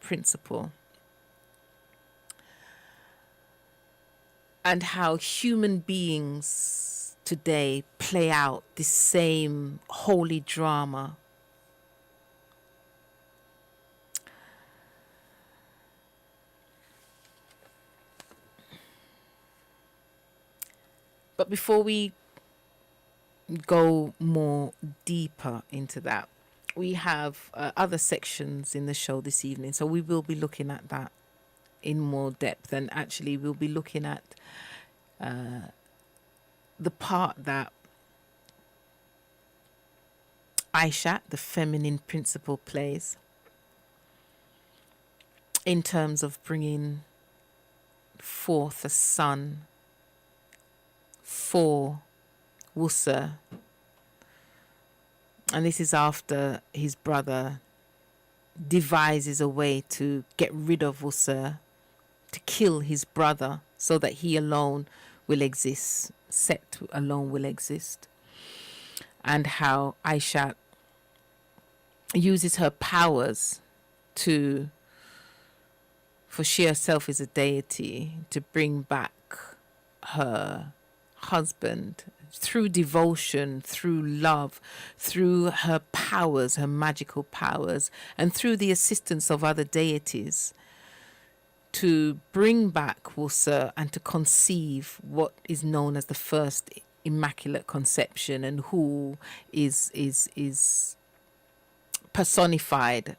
principle, and how human beings today play out this same holy drama. But before we go more deeper into that, we have other sections in the show this evening, so we will be looking at that in more depth, and actually we'll be looking at the part that Aisha, the feminine principle, plays in terms of bringing forth a son for Wusa. And this is after his brother devises a way to get rid of Wusa, to kill his brother so that he alone will exist, Set alone will exist. And how Aisha uses her powers to, for she herself is a deity, to bring back her husband through devotion, through love, through her powers, her magical powers, and through the assistance of other deities, to bring back Wusa and to conceive what is known as the first immaculate conception, and who is personified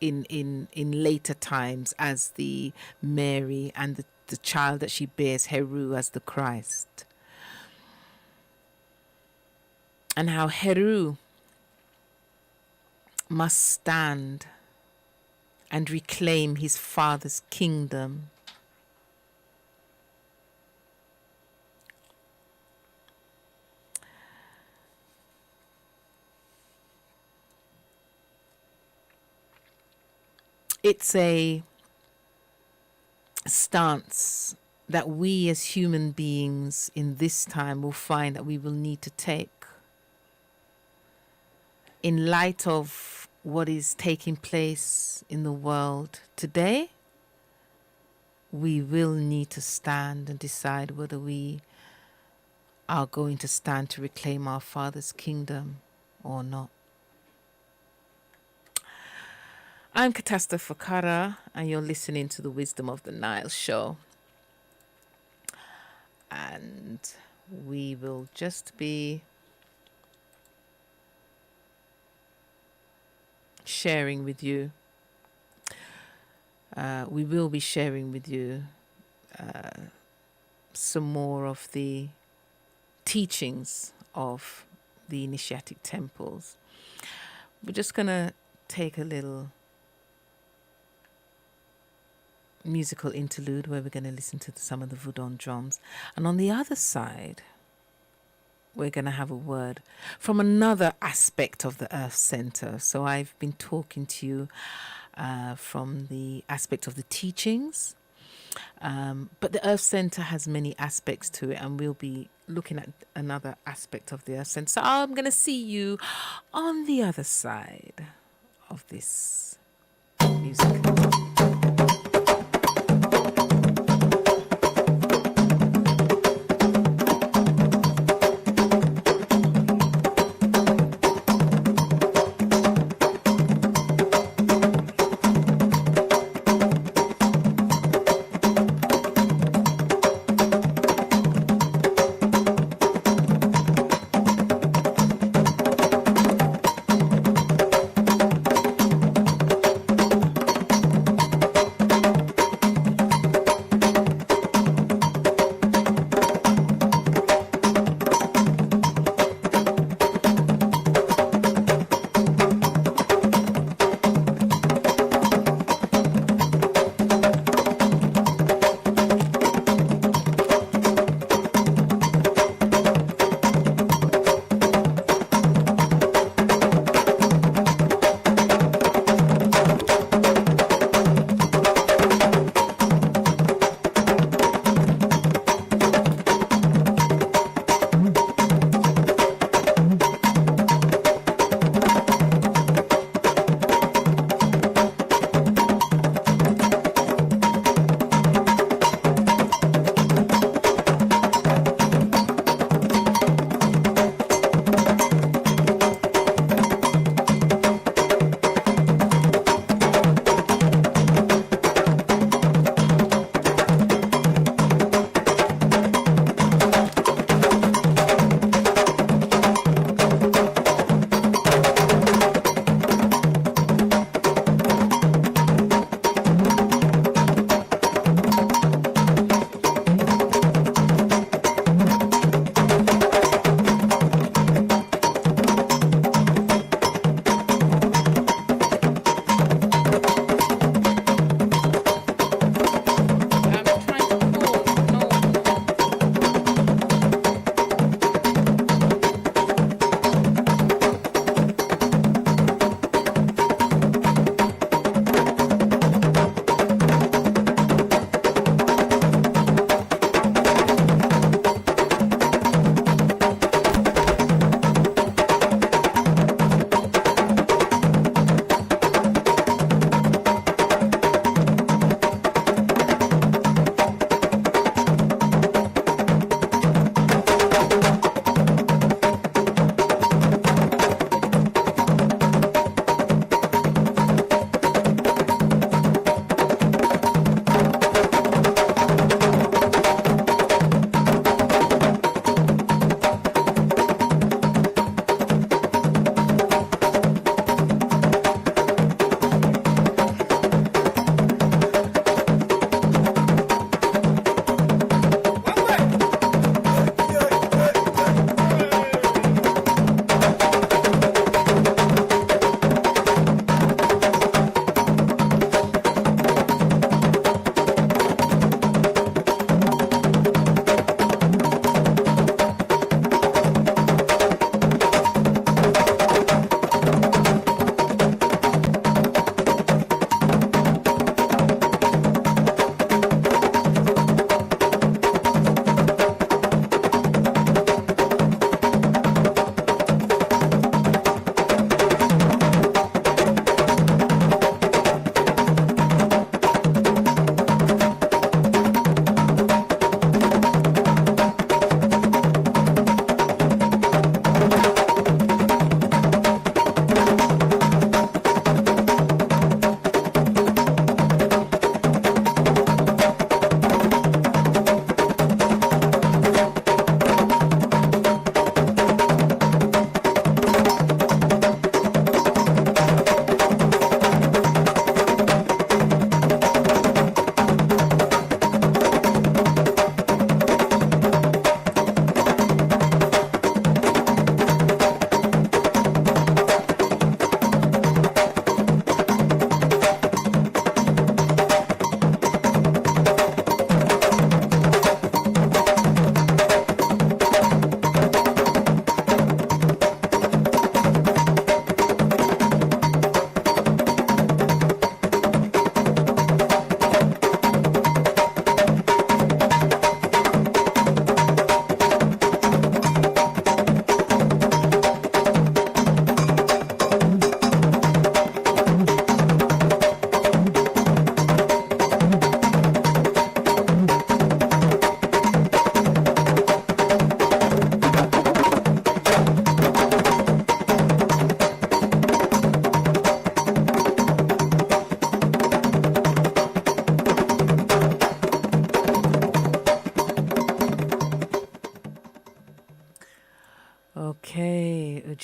in later times as the Mary, and the child that she bears, Heru, as the Christ. And how Heru must stand and reclaim his father's kingdom. It's a stance that we as human beings in this time will find that we will need to take in light of what is taking place in the world today. We will need to stand and decide whether we are going to stand to reclaim our Father's kingdom or not. I'm Catastrophe Fakara, and you're listening to the Wisdom of the Nile show. And we will just be sharing with you. We will be sharing with you some more of the teachings of the initiatic temples. We're just going to take a little musical interlude where we're going to listen to some of the Voodoo drums. And on the other side, we're going to have a word from another aspect of the Earth Center. So I've been talking to you from the aspect of the teachings, but the Earth Center has many aspects to it, and we'll be looking at another aspect of the Earth Center. So I'm going to see you on the other side of this music.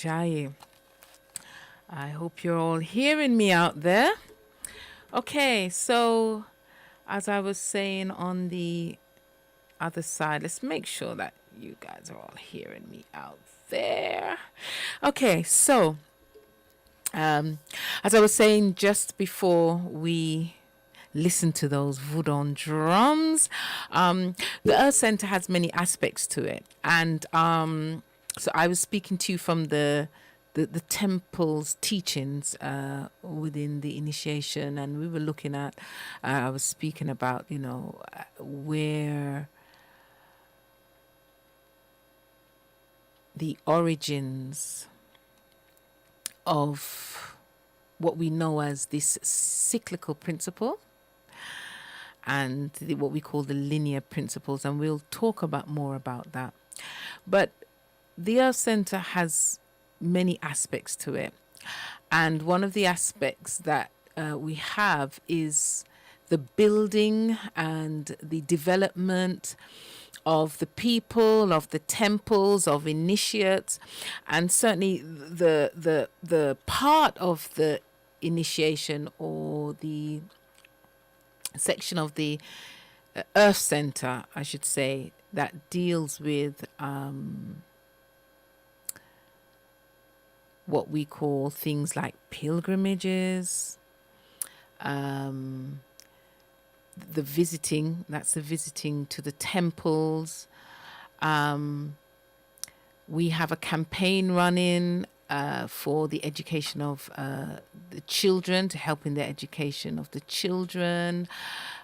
Ujjayi. I hope you're all hearing me out there. Okay, so as I was saying on the other side, let's make sure that you guys are all hearing me out there. Okay, so as I was saying just before we listen to those Voodoo drums, the Earth Center has many aspects to it, and so I was speaking to you from the temple's teachings within the initiation, and we were looking at. I was speaking about where the origins of what we know as this cyclical principle and what we call the linear principles, and we'll talk about more about that. But the Earth Center has many aspects to it, and one of the aspects that we have is the building and the development of the people, of the temples, of initiates, and certainly the part of the initiation or the section of the Earth Center, I should say, that deals with what we call things like pilgrimages, the visiting, that's the visiting to the temples. We have a campaign running for the education of the children, to help in the education of the children,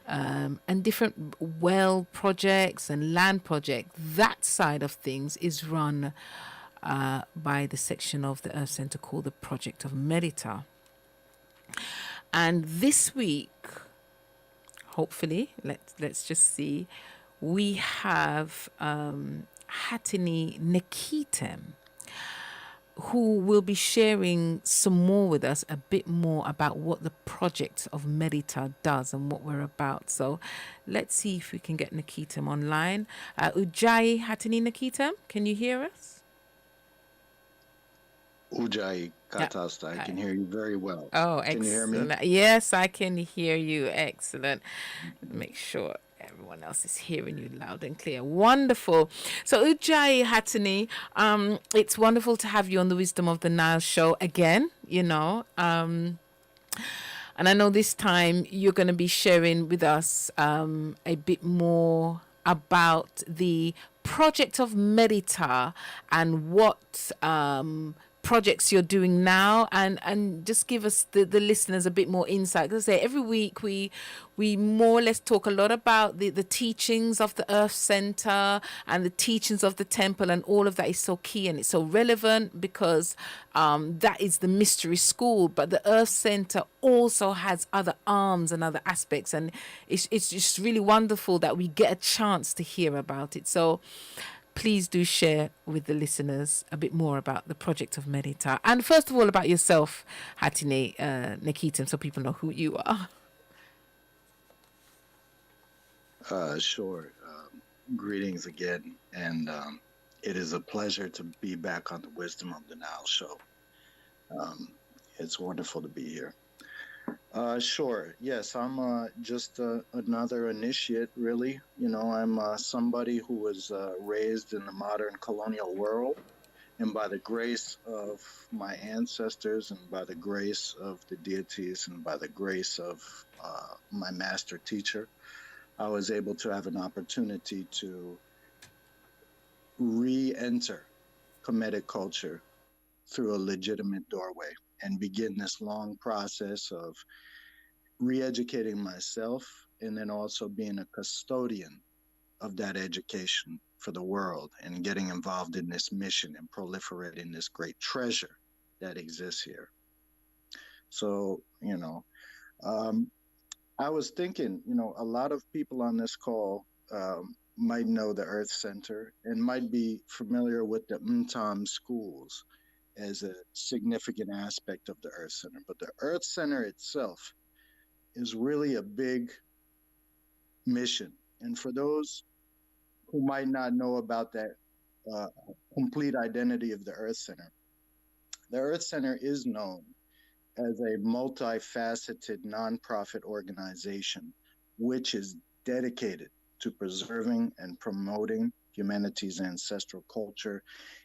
and different well projects and land projects. That side of things is run by the section of the Earth Center called the Project of Merita. And this week, hopefully, let's just see, we have Hatini Nekhitem, who will be sharing some more with us, a bit more about what the Project of Merita does and what we're about. So let's see if we can get Nekhitem online. Ujjayi Hatini Nekhitem, can you hear us? Ujjayi Katasta, I can hear you very well. Oh, Can you hear me? excellent. Yes, I can hear you. Excellent. Make sure everyone else is hearing you loud and clear. Wonderful. So Ujjayi Hatini, it's wonderful to have you on the Wisdom of the Nile show again, and I know this time you're going to be sharing with us a bit more about the Project of Merita and what projects you're doing now, and just give us the listeners a bit more insight. Because I say every week we more or less talk a lot about the teachings of the Earth Center and the teachings of the temple, and all of that is so key and it's so relevant because that is the mystery school. But the Earth Center also has other arms and other aspects, and it's just really wonderful that we get a chance to hear about it. So please do share with the listeners a bit more about the Project of Merita. And first of all, about yourself, Hatine Nekhitem, so people know who you are. Sure. Greetings again, and it is a pleasure to be back on the Wisdom of the Nile show. It's wonderful to be here. Sure. Yes, I'm just another initiate, really. I'm somebody who was raised in the modern colonial world, and by the grace of my ancestors, and by the grace of the deities, and by the grace of my master teacher, I was able to have an opportunity to re-enter Kemetic culture through a legitimate doorway and begin this long process of re-educating myself and then also being a custodian of that education for the world and getting involved in this mission and proliferating this great treasure that exists here. So, I was thinking, a lot of people on this call might know the Earth Center and might be familiar with the Mtam schools as a significant aspect of the Earth Center. But the Earth Center itself is really a big mission. And for those who might not know about that complete identity of the Earth Center, The Earth Center is known as a multifaceted nonprofit organization which is dedicated to preserving and promoting humanity's ancestral culture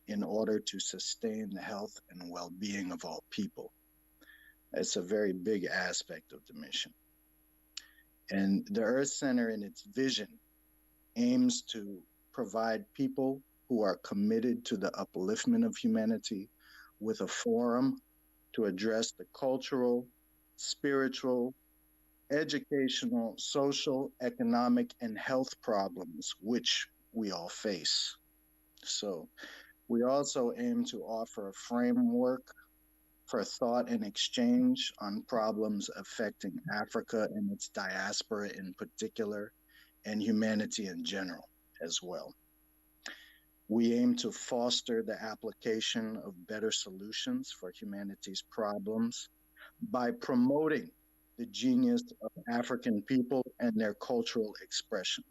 in order to sustain the health and well being of all people. It's a very big aspect of the mission. And the Earth Center, in its vision, aims to provide people who are committed to the upliftment of humanity with a forum to address the cultural, spiritual, educational, social, economic, and health problems which we all face. So, we also aim to offer a framework for thought and exchange on problems affecting Africa and its diaspora in particular, and humanity in general as well. We aim to foster the application of better solutions for humanity's problems by promoting the genius of African people and their cultural expression.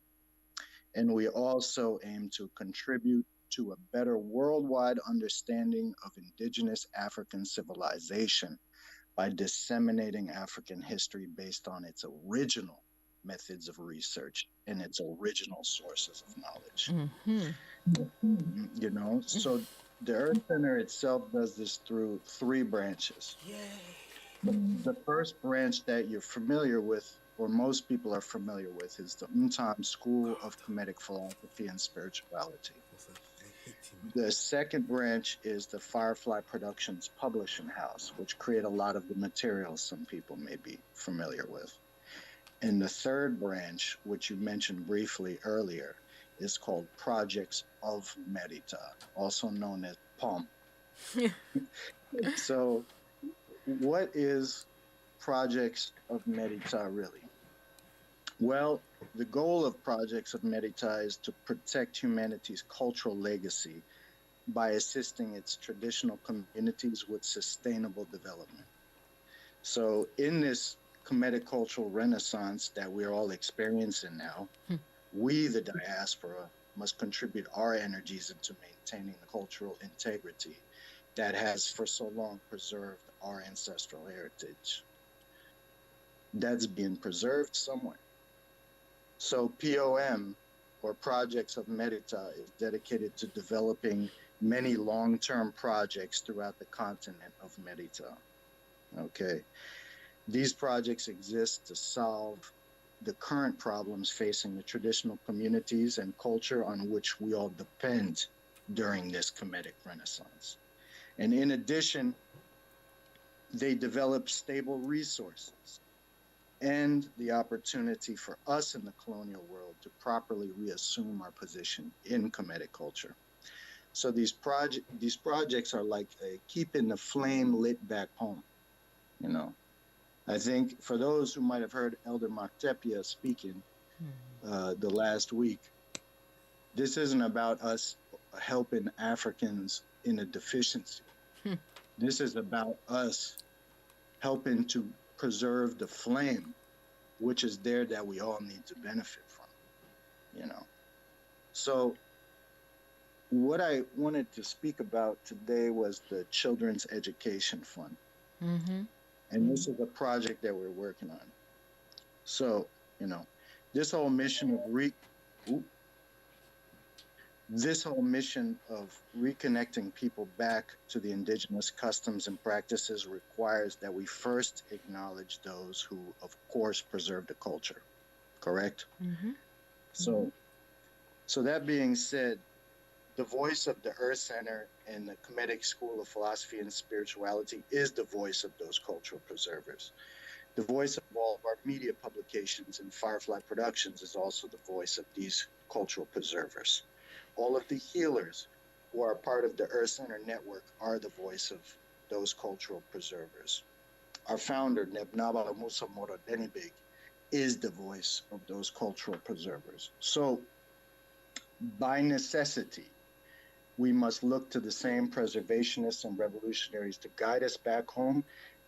And we also aim to contribute to a better worldwide understanding of indigenous African civilization by disseminating African history based on its original methods of research and its original sources of knowledge. Mm-hmm. You know, so the Earth Center itself does this through three branches. The first branch that you're familiar with, or most people are familiar with, is the Untam School of Kemetic Philosophy and Spirituality. The second branch is the Firefly Productions Publishing House, which create a lot of the materials some people may be familiar with. And the third branch, which you mentioned briefly earlier, is called Projects of Merita, also known as POM. So, what is Projects of Merita really? Well, the goal of Projects of Merita is to protect humanity's cultural legacy by assisting its traditional communities with sustainable development. So, in this Kemetic cultural renaissance that we're all experiencing now, we, the diaspora, must contribute our energies into maintaining the cultural integrity that has for so long preserved our ancestral heritage. That's being preserved somewhere. So, POM, or Projects of Merita, is dedicated to developing many long term projects throughout the continent of Merita. Okay. These projects exist to solve the current problems facing the traditional communities and culture on which we all depend during this Kemetic Renaissance. And in addition, they develop stable resources and the opportunity for us in the colonial world to properly reassume our position in Kemetic culture. So these projects are like keeping the flame lit back home, you know. I think for those who might have heard Elder Maktepia speaking the last week, this isn't about us helping Africans in a deficiency. This is about us helping to preserve the flame, which is there that we all need to benefit from, you know. So what I wanted to speak about today was the Children's Education Fund. Mm-hmm. And this is a project that we're working on. So, you know, this whole mission of this whole mission of reconnecting people back to the indigenous customs and practices requires that we first acknowledge those who, of course, preserve the culture. Correct? Mm-hmm. So that being said, the voice of the Earth Center and the Kemetic School of Philosophy and Spirituality is the voice of those cultural preservers. The voice of all of our media publications and Firefly Productions is also the voice of these cultural preservers. All of the healers who are part of the Earth Center network are the voice of those cultural preservers. Our founder, Nebnabala Musa Mora Denibig, is the voice of those cultural preservers. So, by necessity, we must look to the same preservationists and revolutionaries to guide us back home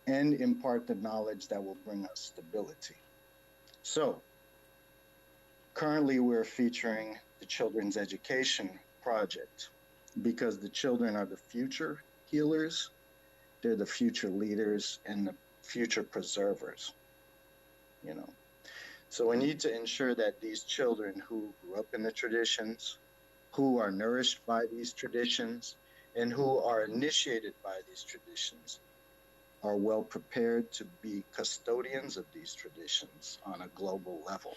and impart the knowledge that will bring us stability. So, currently we're featuring the Children's Education Project because the children are the future healers They're the future leaders and the future preservers, you know. So we need to ensure that these children who grew up in the traditions, who are nourished by these traditions, and who are initiated by these traditions are well prepared to be custodians of these traditions on a global level.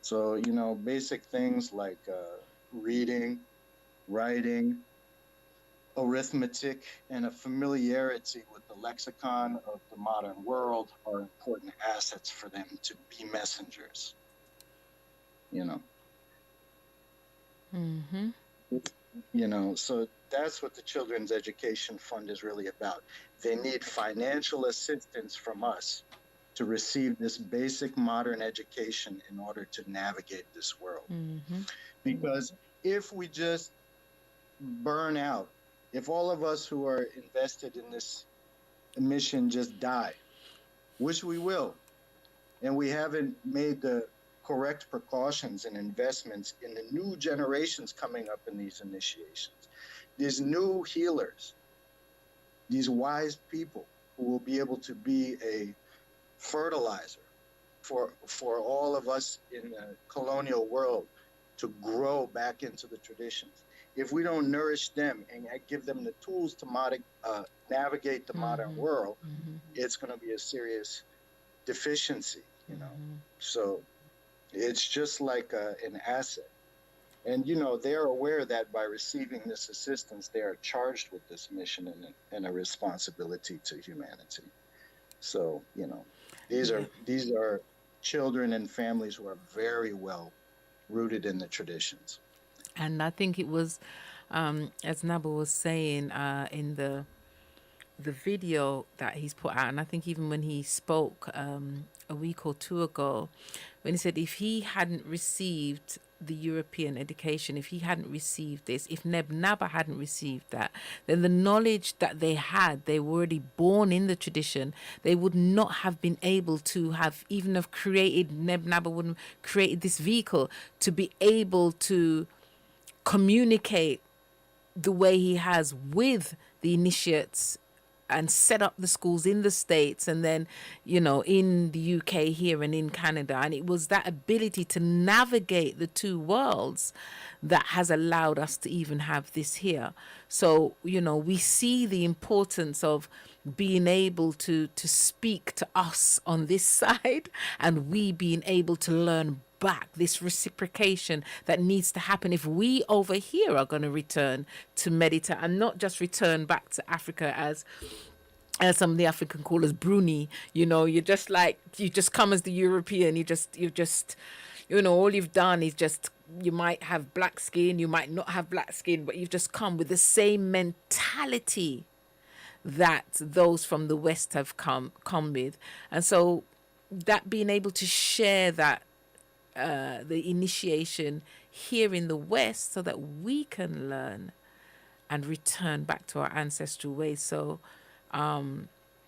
So, basic things like reading, writing, arithmetic, and a familiarity with the lexicon of the modern world are important assets for them to be messengers, you know. Mm-hmm. So that's what the Children's Education Fund is really about. They need financial assistance from us to receive this basic modern education in order to navigate this world. Mm-hmm. Because if we just burn out, if all of us who are invested in this mission just die, which we will, and we haven't made the correct precautions and investments in the new generations coming up in these initiations, these new healers, these wise people who will be able to be a fertilizer for all of us in the colonial world to grow back into the traditions. If we don't nourish them and give them the tools to navigate the modern Mm-hmm. world, Mm-hmm. it's going to be a serious deficiency. Mm-hmm. So it's just like an asset. And, they're aware that by receiving this assistance, they are charged with this mission and a responsibility to humanity. So, these Yeah. are these are children and families who are very well rooted in the traditions. And I think it was, as Naba was saying, in the video that he's put out, and I think even when he spoke a week or two ago, when he said if he hadn't received the European education, if he hadn't received this, if Neb Naba hadn't received that, then the knowledge that they had, they were already born in the tradition, they would not have been able to have even have created, Neb Naba wouldn't have created this vehicle to be able to communicate the way he has with the initiates and set up the schools in the States and then, in the UK here and in Canada. And it was that ability to navigate the two worlds that has allowed us to even have this here. So, we see the importance of being able to speak to us on this side and we being able to learn back, this reciprocation that needs to happen if we over here are going to return to meditate and not just return back to Africa as some of the African call us Bruni. You're just like, you just come as the European, all you've done is just, you might have black skin, you might not have black skin, but you've just come with the same mentality that those from the West have come with. And so that being able to share that the initiation here in the West so that we can learn and return back to our ancestral ways. So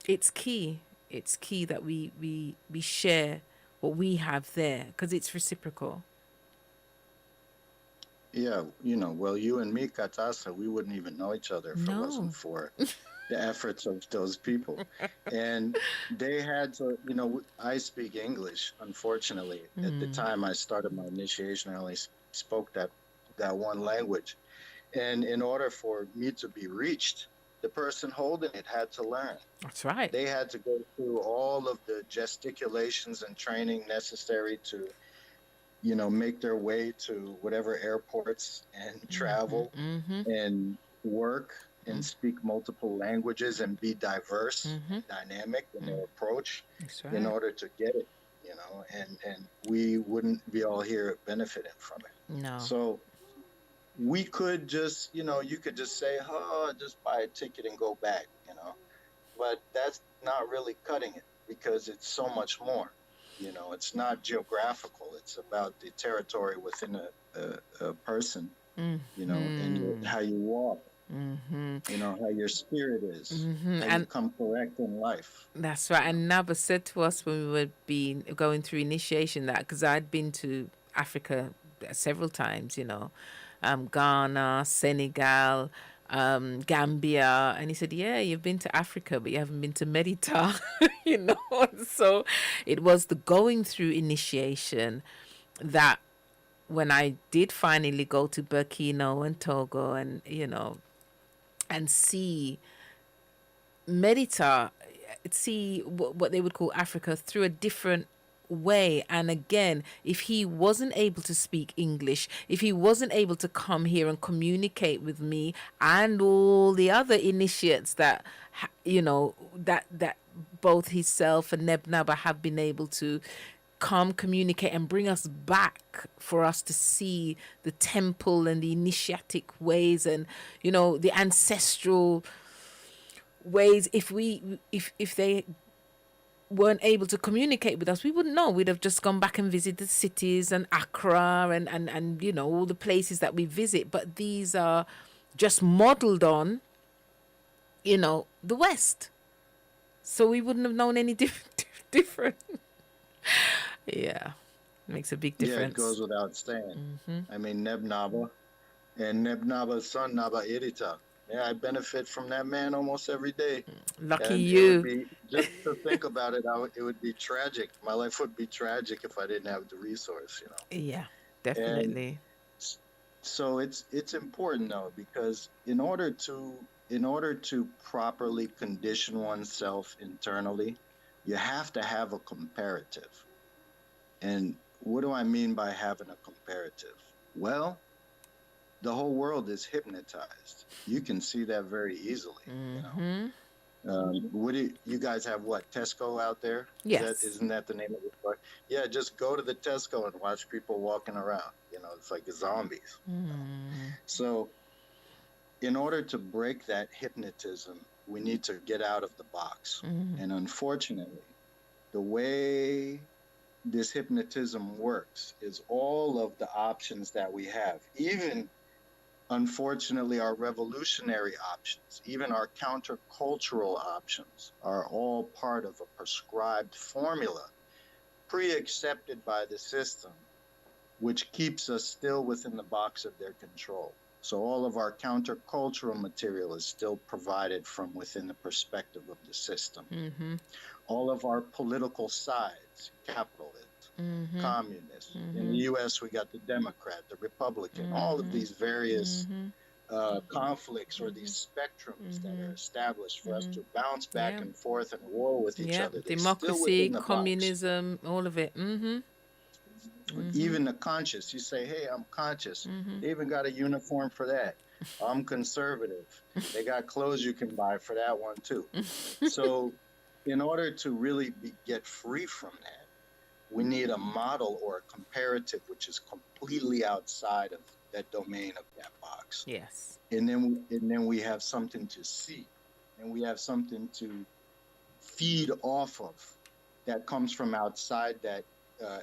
it's key. It's key that we share what we have there because it's reciprocal. Yeah, well, you and me, Katasa, we wouldn't even know each other if it wasn't No. for the efforts of those people. And they had to, I speak English, unfortunately. At the time I started my initiation, I only spoke that one language. And in order for me to be reached, the person holding it had to learn. That's right. They had to go through all of the gesticulations and training necessary to, make their way to whatever airports and travel and work and speak multiple languages and be diverse and dynamic in their approach in order to get it, and we wouldn't be all here benefiting from it. No. So we could just, you could just say, oh, just buy a ticket and go back, but that's not really cutting it because it's so much more. It's not geographical. It's about the territory within a person, and how you walk, how your spirit is, how And you come correct in life. that's right. And Naba said to us when we were going through initiation that, because I'd been to Africa several times, Ghana, Senegal, Gambia, and he said, "Yeah, you've been to Africa, but you haven't been to Medita." So it was the going through initiation that when I did finally go to Burkina and Togo, and and see Medita, see what they would call Africa through a different way. And again, if he wasn't able to speak English, if he wasn't able to come here and communicate with me and all the other initiates that that both himself and Nebnaba have been able to come communicate and bring us back for us to see the temple and the initiatic ways, and the ancestral ways. If they weren't able to communicate with us, we wouldn't know. We'd have just gone back and visited cities and Accra and all the places that we visit. But these are just modeled on the West, so we wouldn't have known any different. Yeah, it makes a big difference. Yeah, it goes without saying. I mean, Nebnaba and Nebnaba's son, Naba Irita. Yeah, I benefit from that man almost every day. Lucky And you. just to think about it, it would be tragic. My life would be tragic if I didn't have the resource, Yeah, And definitely. so it's important though, because in order to properly condition oneself internally, you have to have a comparative. And what do I mean by having a comparative? Well, the whole world is hypnotized. You can see that very easily. What do you guys have? What, Tesco out there? Yes. Isn't that the name of the store? Yeah, just go to the Tesco and watch people walking around. It's like zombies. So, in order to break that hypnotism, we need to get out of the box. And unfortunately, the way this hypnotism works is all of the options that we have, even unfortunately our revolutionary options, even our countercultural options, are all part of a prescribed formula pre-accepted by the system, which keeps us still within the box of their control. So all of our countercultural material is still provided from within the perspective of the system. All of our political sides, capitalist, communist. In the U.S., we got the Democrat, the Republican, all of these various conflicts or these spectrums that are established for us to bounce back and forth and war with each other. They're still Democracy, within the box. communism, all of it. Even the conscious, you say, hey, I'm conscious. They even got a uniform for that. I'm conservative. They got clothes you can buy for that one too. So in order to really get free from that, we need a model or a comparative which is completely outside of that domain of that box. Yes. And then we have something to see, and we have something to feed off of that comes from outside that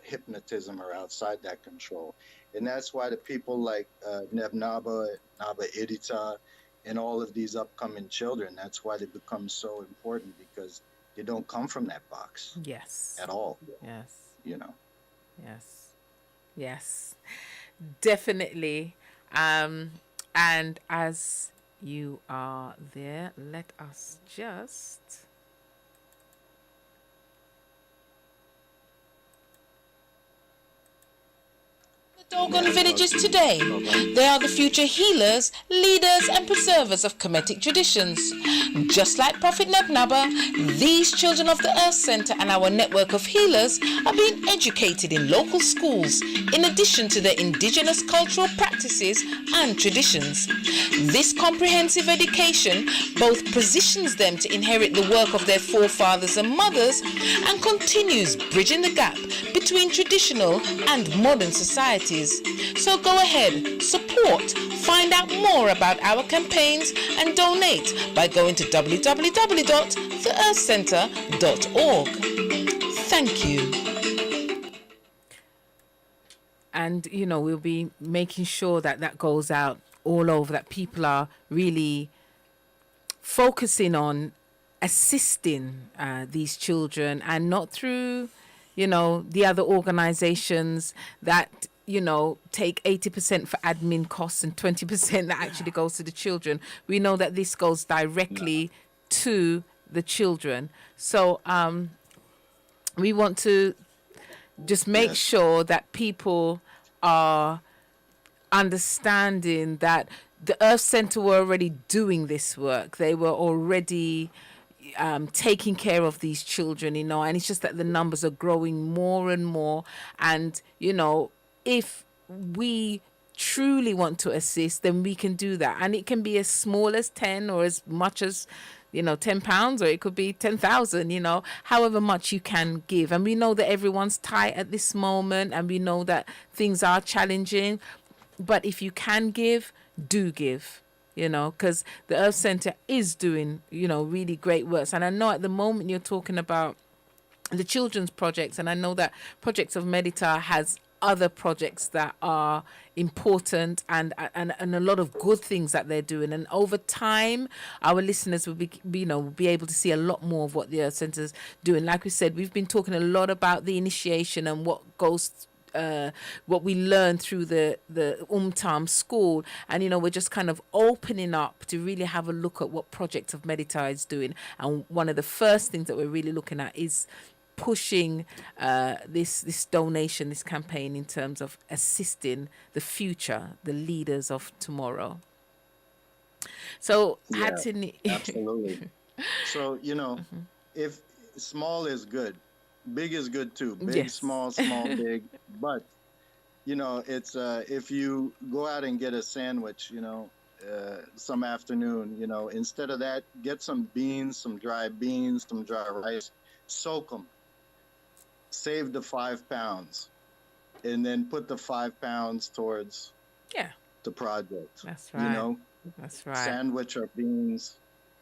hypnotism or outside that control. And that's why the people like Nebnaba, Naba Irita, and all of these upcoming children, that's why they become so important, because they don't come from that box. Yes. At all. Yes. Yes. Definitely. And as you are there, let us just... Dogon villages today. They are the future healers, leaders and preservers of Kemetic traditions. Just like Prophet Nebnaba, these children of the Earth Center and our network of healers are being educated in local schools in addition to their indigenous cultural practices and traditions. This comprehensive education both positions them to inherit the work of their forefathers and mothers and continues bridging the gap between traditional and modern societies. So go ahead, support, find out more about our campaigns and donate by going to www.theearthcenter.org. Thank you. And, we'll be making sure that goes out all over, that people are really focusing on assisting these children, and not through, the other organizations that take 80% for admin costs and 20% that actually goes to the children. We know that this goes No. directly to the children. So we want to just make Yes. sure that people are understanding that the Earth Center were already doing this work. They were already taking care of these children, and it's just that the numbers are growing more and more. And, if we truly want to assist, then we can do that. And it can be as small as 10 or as much as, £10, or it could be 10,000, however much you can give. And we know that everyone's tight at this moment, and we know that things are challenging. But if you can give, do give, because the Earth Center is doing, really great works. And I know at the moment you're talking about the children's projects, and I know that Projects of Medita has other projects that are important, and a lot of good things that they're doing. And over time, our listeners will be able to see a lot more of what the Earth Center's doing. Like we said, we've been talking a lot about the initiation and what goes what we learn through the Umtam school, and we're just kind of opening up to really have a look at what Project of Medita is doing. And one of the first things that we're really looking at is pushing this donation, this campaign, in terms of assisting the future, the leaders of tomorrow. So Yeah, Hatini, absolutely. So, if small is good, big is good too. Big, yes, small, small, big. But, it's if you go out and get a sandwich, some afternoon, instead of that, get some beans, some dry rice, soak them, save the 5 pounds, and then put the 5 pounds towards yeah, the project. that's right, that's right, Sandwich or beans,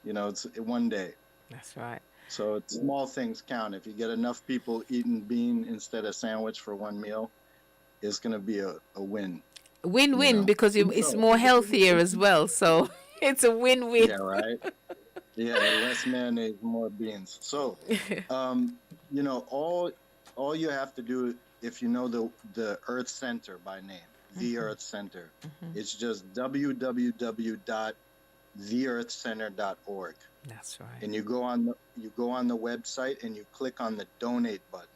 it's one day. that's right. So it's small things count. If you get enough people eating bean instead of sandwich for one meal, it's going to be a win. Win-win, because it's more healthier as well. So it's a win-win. Yeah, right. Yeah, less mayonnaise, more beans. So, all you have to do, if you know the Earth Center by name, the Earth Center, it's just www.theearthcenter.org. That's right. And you go on the website and you click on the donate button.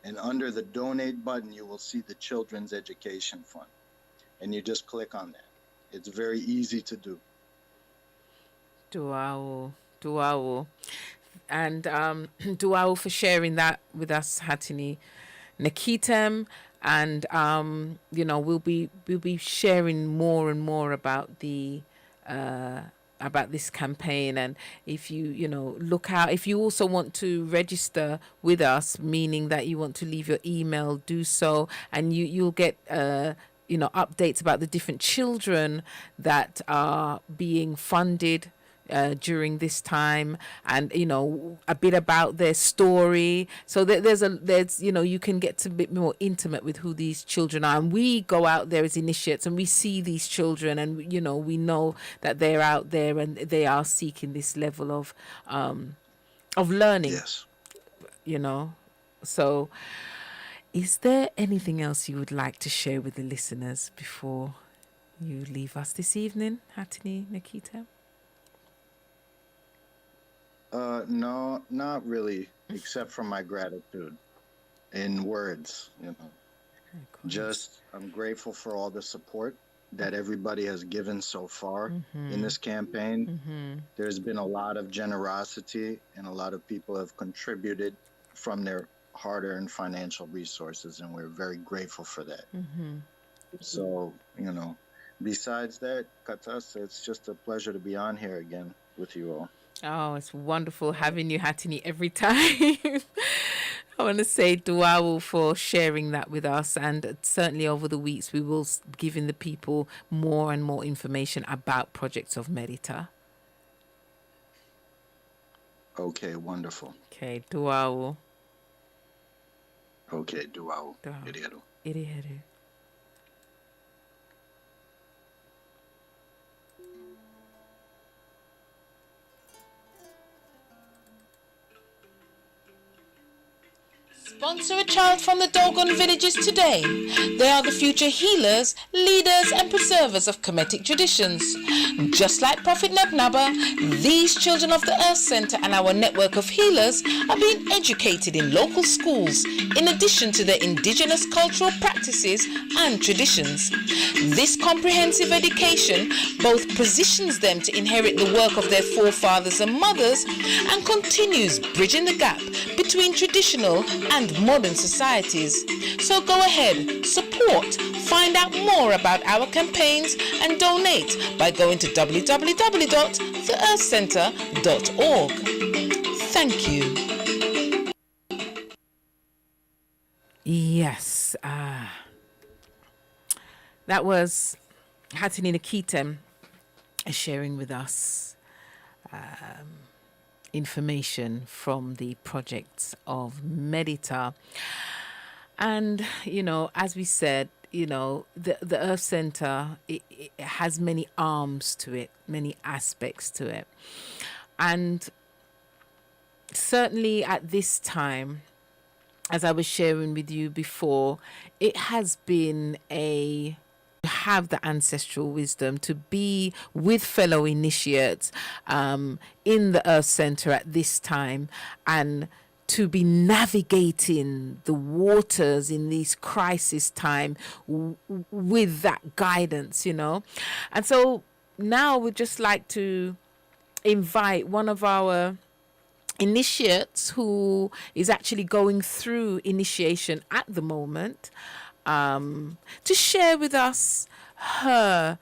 And under the donate button, you will see the Children's Education Fund. And you just click on that. It's very easy to do. Duao. And Duao for sharing that with us, Hatini. Nekhitem, and we'll be sharing more and more about this campaign. And if you look out, if you also want to register with us, meaning that you want to leave your email, do so, and you'll get updates about the different children that are being funded during this time, and a bit about their story, so that there's you can get a bit more intimate with who these children are. And we go out there as initiates, and we see these children, and we know that they're out there and they are seeking this level of learning. Yes. So is there anything else you would like to share with the listeners before you leave us this evening, Hatini, Nekhitem? No, not really, except for my gratitude in words, Just, I'm grateful for all the support that everybody has given so far in this campaign. There's been a lot of generosity, and a lot of people have contributed from their hard-earned financial resources, and we're very grateful for that. So, besides that, Katas, it's just a pleasure to be on here again with you all. Oh, it's wonderful having you, Hatini, every time. I want to say duawu for sharing that with us, and certainly over the weeks we will be giving the people more and more information about Projects of Medita. Okay, wonderful. Okay, duawu. Okay, duawu. Iriheru. Iriheru. Sponsor a child from the Dogon villages today. They are the future healers, leaders and preservers of Kemetic traditions. Just like Prophet Nebnaba, these children of the Earth Center and our network of healers are being educated in local schools in addition to their indigenous cultural practices and traditions. This comprehensive education both positions them to inherit the work of their forefathers and mothers and continues bridging the gap between traditional and modern societies. So go ahead, support, find out more about our campaigns and donate by going to www.theearthcenter.org. Thank you. Yes, that was Hatini Nekhitem sharing with us information from the projects of Medita. And, you know, as we said, you know, the Earth Center, it has many arms to it, many aspects to it. And certainly at this time, as I was sharing with you before, it has been to have the ancestral wisdom, to be with fellow initiates in the Earth Center at this time, and to be navigating the waters in this crisis time with that guidance, you know. And so now we'd just like to invite one of our initiates who is actually going through initiation at the moment, to share with us her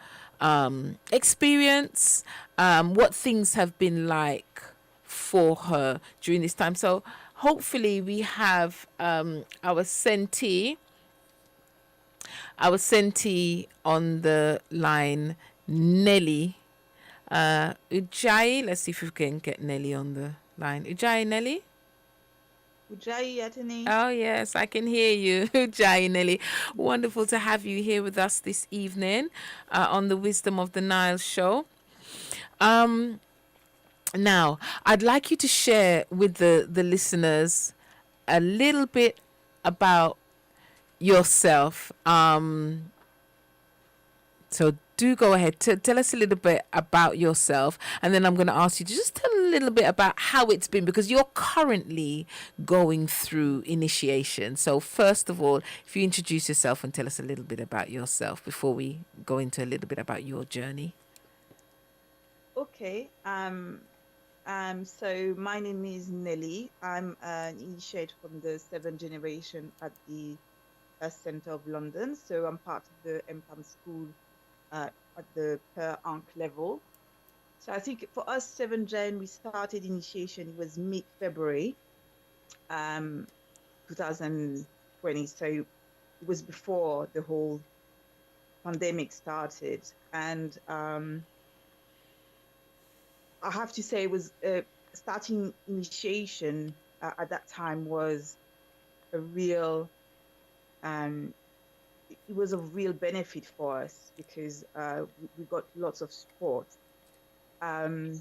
experience, what things have been like for her during this time. So hopefully we have our sentee on the line, Nelly. Ujai, let's see if we can get Nelly on the line. Ujai, Nelly? Ujai Yatini. Oh, yes, I can hear you. Ujai, Nelly. Wonderful to have you here with us this evening on the Wisdom of the Nile show. Now, I'd like you to share with the listeners a little bit about yourself. So do go ahead. Tell us a little bit about yourself, and then I'm going to ask you to just tell a little bit about how it's been, because you're currently going through initiation. So first of all, if you introduce yourself and tell us a little bit about yourself before we go into a little bit about your journey. Okay. So my name is Nelly. I'm an initiate from the 7th generation at the Center of London. So I'm part of the MPAM school at the per Ankh level. So I think for us 7th Gen, we started initiation, it was mid-February 2020. So it was before the whole pandemic started. And I have to say it was starting initiation at that time was a real it was of real benefit for us, because we got lots of support. So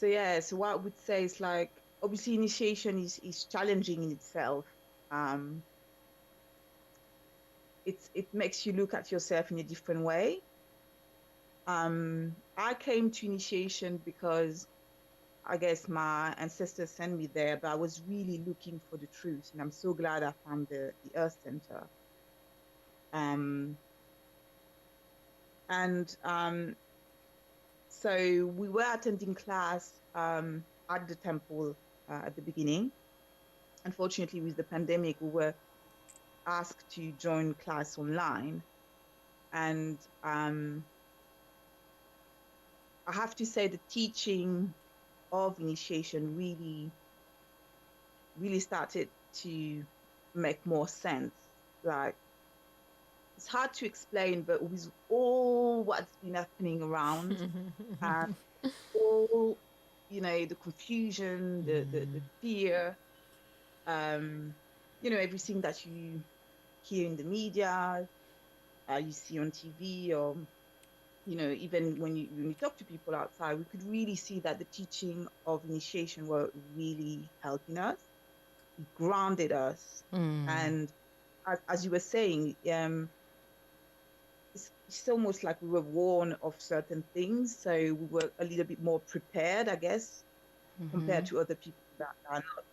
yeah, so what I would say is, like, obviously initiation is challenging in itself. It makes you look at yourself in a different way. I came to initiation because I guess my ancestors sent me there, but I was really looking for the truth, and I'm so glad I found the Earth Center. So we were attending class at the temple at the beginning. Unfortunately, with the pandemic, we were asked to join class online, and I have to say the teaching of initiation really started to make more sense. Like, it's hard to explain, but with all what's been happening around and all, you know, the confusion, the fear, you know, everything that you hear in the media, you see on TV, or you know, even when you talk to people outside, we could really see that the teaching of initiation were really helping us. grounded us. And as you were saying, it's almost like we were warned of certain things, so we were a little bit more prepared, I guess, compared to other people that are not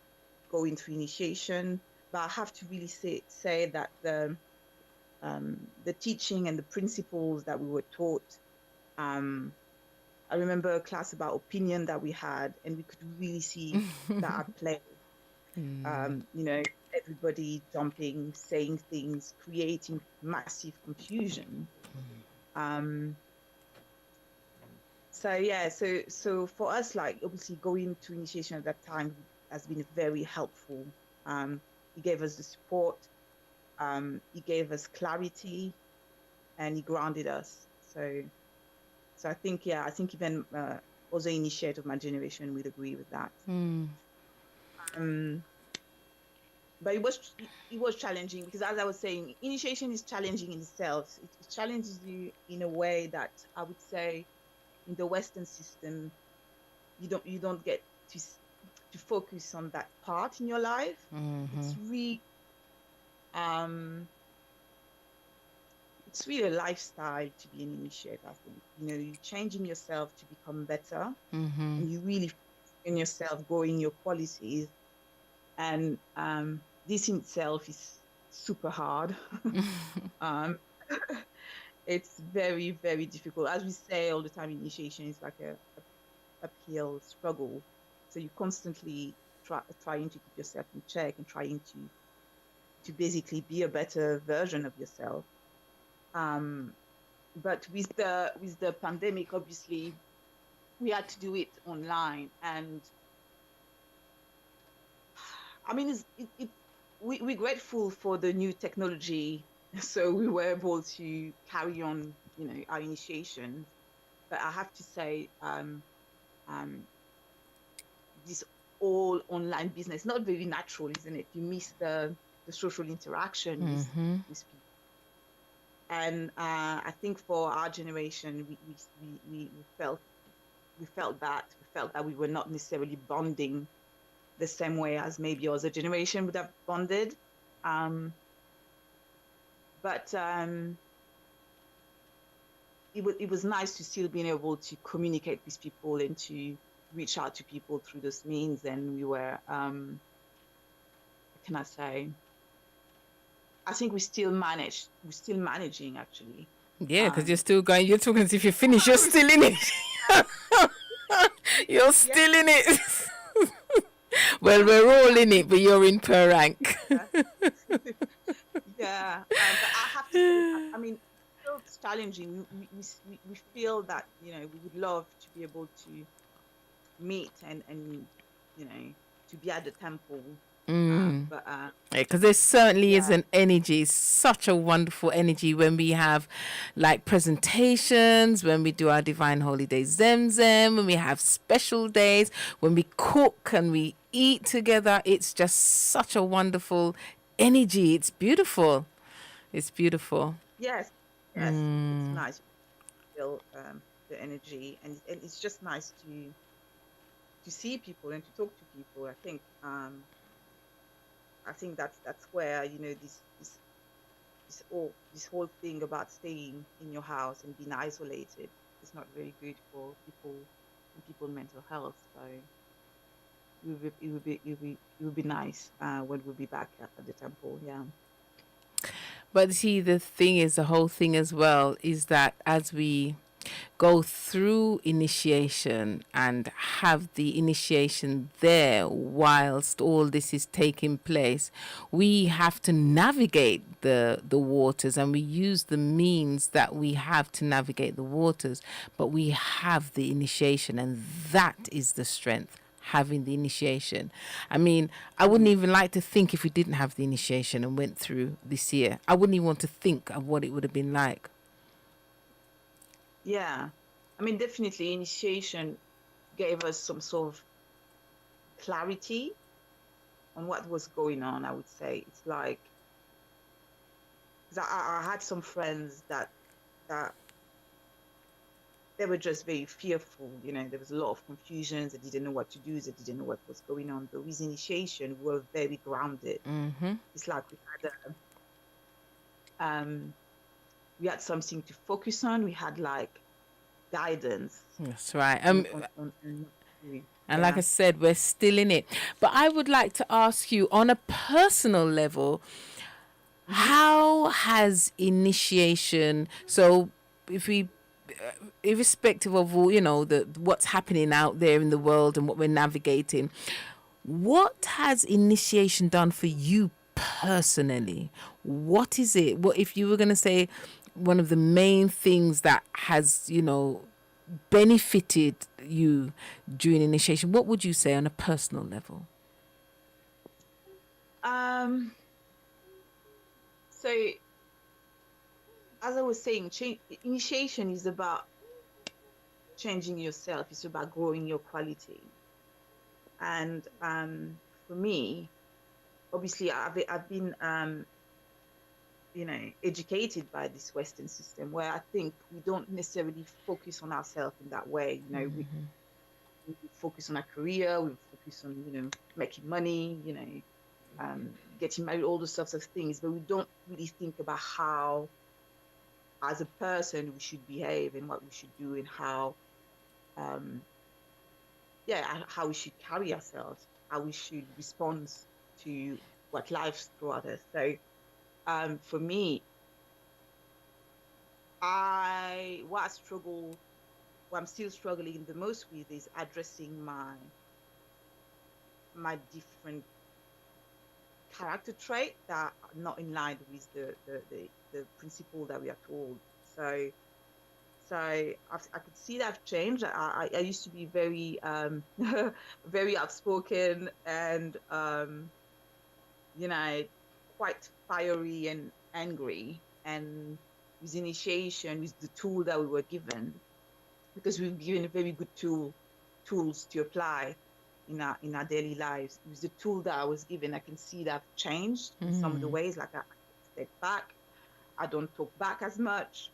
going through initiation. But I have to really say that the teaching and the principles that we were taught, I remember a class about opinion that we had, and we could really see that at play. You know, everybody jumping, saying things, creating massive confusion. So yeah, so for us, like obviously going to initiation at that time has been very helpful. He gave us the support, he gave us clarity, and he grounded us. So I think, yeah, I think even other initiative of my generation would agree with that. But it was challenging because, as I was saying, initiation is challenging in itself. It challenges you in a way that I would say in the Western system, you don't get to focus on that part in your life. It's really a lifestyle to be an initiate. I think, you know, you're changing yourself to become better, and you really in yourself, growing your qualities, and this in itself is super hard. It's very, very difficult. As we say all the time, initiation is like a uphill struggle. So you're constantly trying to keep yourself in check and trying to basically be a better version of yourself. But with the pandemic, obviously, we had to do it online, and I mean, we're grateful for the new technology, so we were able to carry on, you know, our initiation. But I have to say, this all online business, not very natural, isn't it? You miss the social interaction with people. And I think for our generation, we felt that we were not necessarily bonding the same way as maybe other generation would have bonded. But it was nice to still being able to communicate with people and to reach out to people through those means. And we were, what can I say? I think we're still managing actually. Yeah, because you're still going. You're talking as if you finished. You're still in it. You're still in it. Well, we're all in it, but you're in per rank. Yeah, but I have to say, I mean, it's challenging. We feel that, you know, we would love to be able to meet and you know, to be at the temple. But because there certainly is an energy, such a wonderful energy when we have like presentations, when we do our Divine Holiday Zemzem, when we have special days, when we cook and we eat together. It's just such a wonderful energy. It's beautiful. It's beautiful. Yes, it's nice to feel the energy, and it's just nice to see people and to talk to people. I think that's where, you know, this whole thing about staying in your house and being isolated is not very good for people and people's mental health. So it would be nice when we'll be back at the temple. Yeah. But see, the thing is, the whole thing as well is that as we go through initiation and have the initiation there whilst all this is taking place, we have to navigate the waters, and we use the means that we have to navigate the waters, but we have the initiation, and that is the strength. Having the initiation. I mean, I wouldn't even like to think if we didn't have the initiation and went through this year. I wouldn't even want to think of what it would have been like. Yeah, I mean, definitely initiation gave us some sort of clarity on what was going on. I would say it's like, because I had some friends that they were just very fearful. You know, there was a lot of confusion. They didn't know what to do. They didn't know what was going on. But with initiation, we were very grounded. Mm-hmm. It's like we had something to focus on. We had like guidance. That's right. On what to do. And like I said, we're still in it. But I would like to ask you, on a personal level, how has initiation? So, if we, irrespective of all, you know, the what's happening out there in the world and what we're navigating, what has initiation done for you personally? What is it? What if you were going to say one of the main things that has, you know, benefited you during initiation? What would you say on a personal level? So, as I was saying, initiation is about changing yourself. It's about growing your quality. And for me, obviously, I've been you know, educated by this Western system where I think we don't necessarily focus on ourselves in that way. You know, we focus on our career, we focus on, you know, making money, you know, getting married, all those sorts of things, but we don't really think about how, as a person, we should behave and what we should do and how, how we should carry ourselves, how we should respond to what life throws at us. So, for me, what I'm still struggling the most with is addressing my different character trait that are not in line with the principle that we are told. So I could see that I've changed. I used to be very very outspoken and you know, quite fiery and angry. And with initiation, with the tool that we were given, because we were given a very good tools to apply in our daily lives. With the tool that I was given, I can see that I've changed in some of the ways. Like I step back, I don't talk back as much.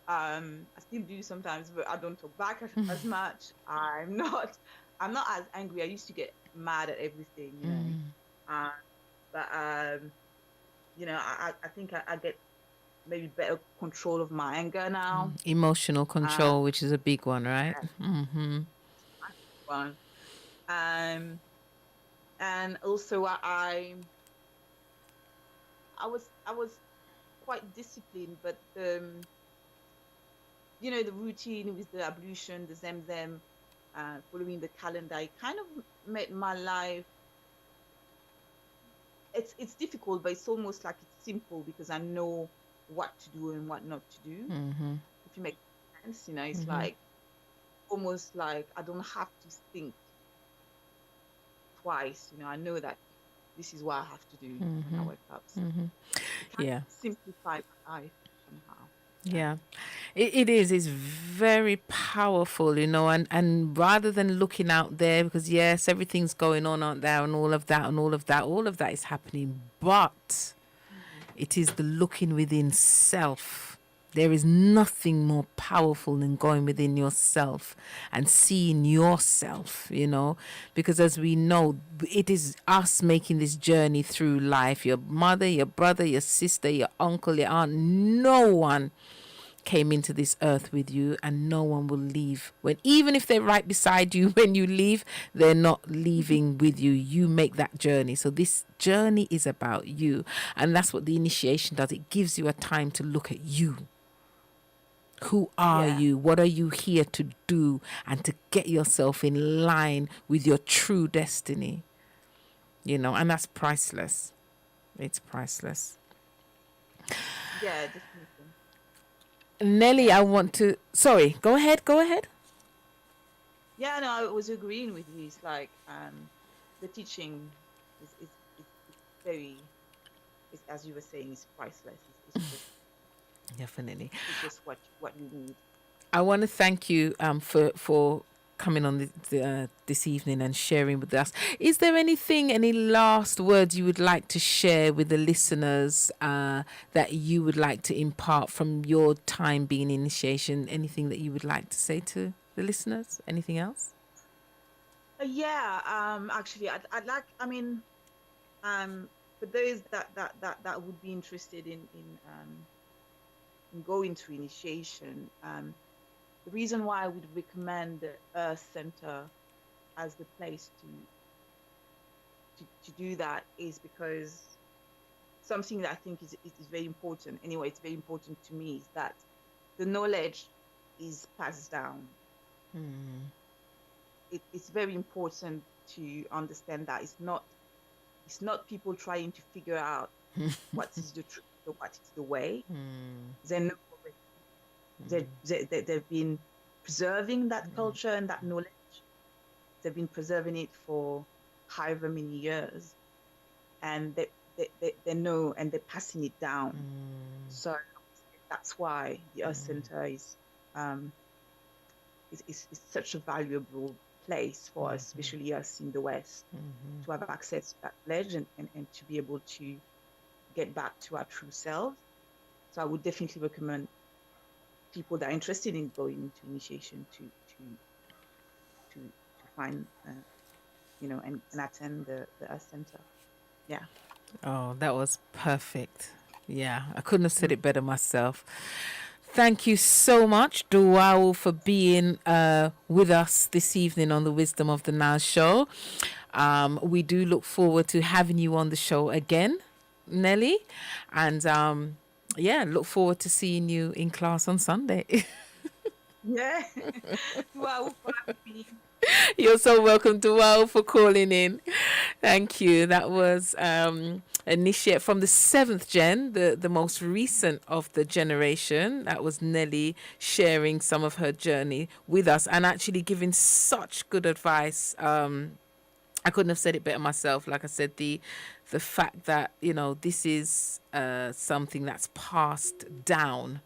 I still do sometimes, but I don't talk back as much. I'm not as angry. I used to get mad at everything, you know. But you know, I think I get maybe better control of my anger now. Emotional control, which is a big one, right? One. And also I was quite disciplined, but you know, the routine with the ablution, the zemzem, following the calendar, it kind of made my life. It's difficult, but it's almost like it's simple because I know what to do and what not to do. If you make sense, you know, it's like almost like I don't have to think twice. You know, I know that this is what I have to do when I wake up. So it kind of simplify my life somehow. Yeah, it is. It's very powerful, you know, and rather than looking out there, because yes, everything's going on out there and all of that and all of that is happening, but it is the looking within self. There is nothing more powerful than going within yourself and seeing yourself, you know, because as we know, it is us making this journey through life. Your mother, your brother, your sister, your uncle, your aunt, no one came into this earth with you, and no one will leave. When even if they're right beside you when you leave, they're not leaving with you. You make that journey. So this journey is about you, and that's what the initiation does. It gives you a time to look at you. Who are you? What are you here to do? And to get yourself in line with your true destiny, you know, and that's priceless. It's priceless. Yeah, definitely. Nelly, I want to... Sorry, go ahead. Yeah, no, I was agreeing with you. It's like the teaching is very, as you were saying, it's priceless. It's just, Definitely. it's just what you need. I want to thank you for coming on this evening and sharing with us. Is there any last words you would like to share with the listeners that you would like to impart from your time being initiation? Anything that you would like to say to the listeners? Anything else? Actually, I'd like, for those that would be interested in going to initiation, the reason why I would recommend the Earth Center as the place to do that is because something that I think is very important. Anyway, it's very important to me is that the knowledge is passed down. It's very important to understand that it's not people trying to figure out what is the truth or what is the way. They know they've been preserving that culture and that knowledge. They've been preserving it for however many years, and they know, and they're passing it down. So that's why the Earth Center is such a valuable place for us, especially us in the West, to have access to that knowledge and to be able to get back to our true self. So I would definitely recommend people that are interested in going into initiation to find and attend the Earth Center. Yeah. Oh, that was perfect. Yeah, I couldn't have said it better myself. Thank you so much, Duwao, for being with us this evening on the Wisdom of the Nile show. We do look forward to having you on the show again, Nelly. And look forward to seeing you in class on Sunday. Yeah. Wow, for having me. You're so welcome, Duwao, for calling in. Thank you. That was initiate from the 7th gen, the most recent of the generation. That was Nelly sharing some of her journey with us and actually giving such good advice. I couldn't have said it better myself. Like I said, the fact that, this is something that's passed down.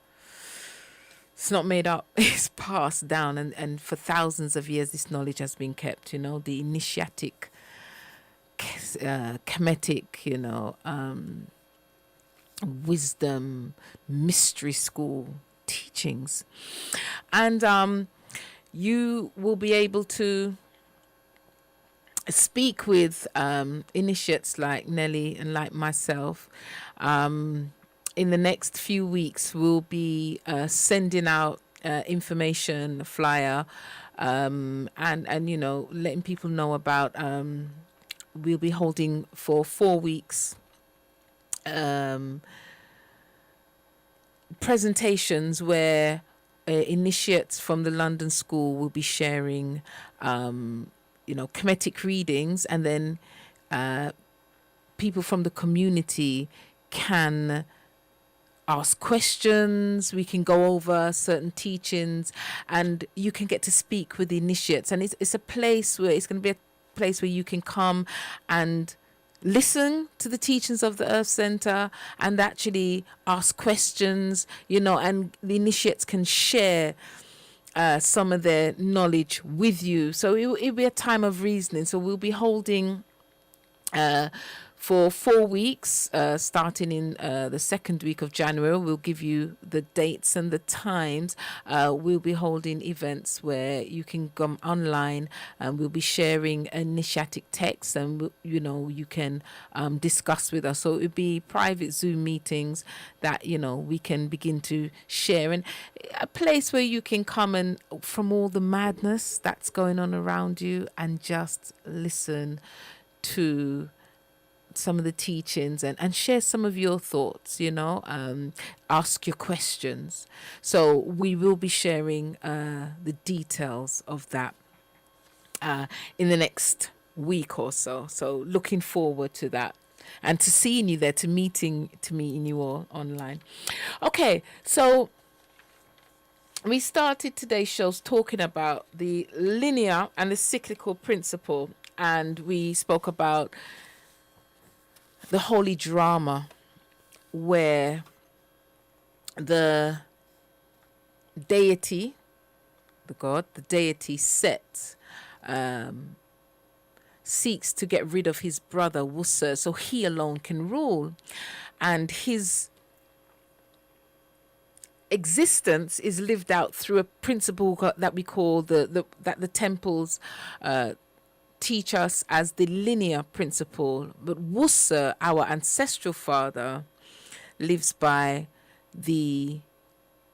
It's not made up. It's passed down. And for thousands of years, this knowledge has been kept, the initiatic, Kemetic, wisdom, mystery school teachings. And you will be able to speak with initiates like Nelly and like myself. In the next few weeks, we'll be sending out information, a flyer, and letting people know about. We'll be holding for 4 weeks presentations where initiates from the London School will be sharing, Kemetic readings, and then people from the community can ask questions. We can go over certain teachings, and you can get to speak with the initiates. And it's a place where it's going to be a place where you can come and listen to the teachings of the Earth Center and actually ask questions, and the initiates can share some of their knowledge with you. So it'll be a time of reasoning. So we'll be holding for 4 weeks, starting in the second week of January. We'll give you the dates and the times. We'll be holding events where you can come online, and we'll be sharing initiatic texts, and you can discuss with us. So it'll be private Zoom meetings that we can begin to share, and a place where you can come and from all the madness that's going on around you and just listen to some of the teachings and share some of your thoughts, ask your questions. So we will be sharing the details of that in the next week or so. So looking forward to that and to seeing you there, to meeting you all online. Okay, so we started today's shows talking about the linear and the cyclical principle, and we spoke about the holy drama where the deity the god, the deity Set, seeks to get rid of his brother Wusa so he alone can rule. And his existence is lived out through a principle that we call that the temples teach us as the linear principle. But Wusa, our ancestral father, lives by the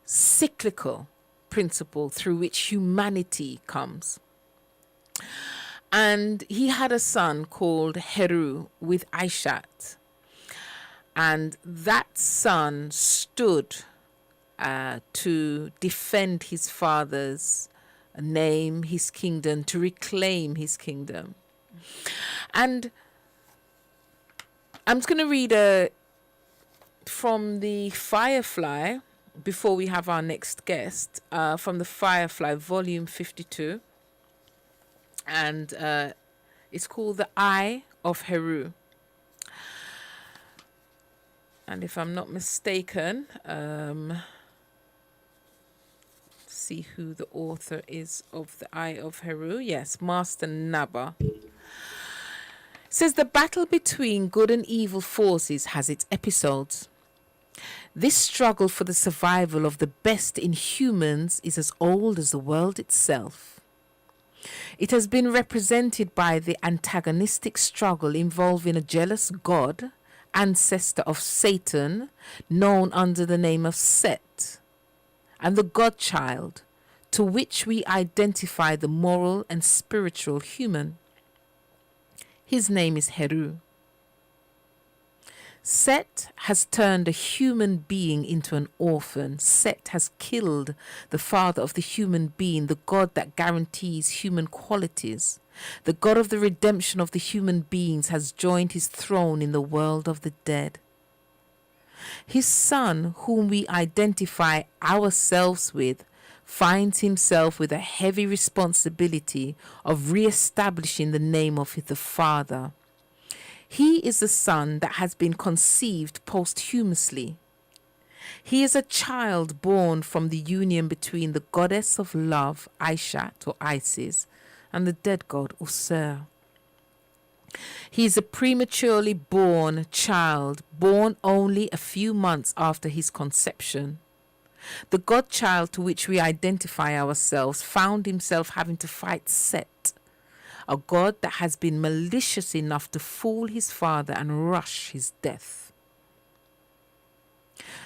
cyclical principle through which humanity comes. And he had a son called Heru with Aishat. And that son stood to defend his father's name, his kingdom, to reclaim his kingdom. And I'm just going to read from the Firefly, before we have our next guest, from the Firefly, volume 52. And it's called The Eye of Heru. And if I'm not mistaken, see who the author is of The Eye of Heru. Yes, Master Naba. It says the battle between good and evil forces has its episodes. This struggle for the survival of the best in humans is as old as the world itself. It has been represented by the antagonistic struggle involving a jealous god, ancestor of Satan, known under the name of Set, and the godchild, to which we identify the moral and spiritual human. His name is Heru. Set has turned a human being into an orphan. Set has killed the father of the human being, the God that guarantees human qualities. The God of the redemption of the human beings has joined his throne in the world of the dead. His son, whom we identify ourselves with, finds himself with a heavy responsibility of re-establishing the name of the father. He is the son that has been conceived posthumously. He is a child born from the union between the goddess of love, Aishat or Isis, and the dead god Usur. He is a prematurely born child, born only a few months after his conception. The godchild to which we identify ourselves found himself having to fight Set, a god that has been malicious enough to fool his father and rush his death.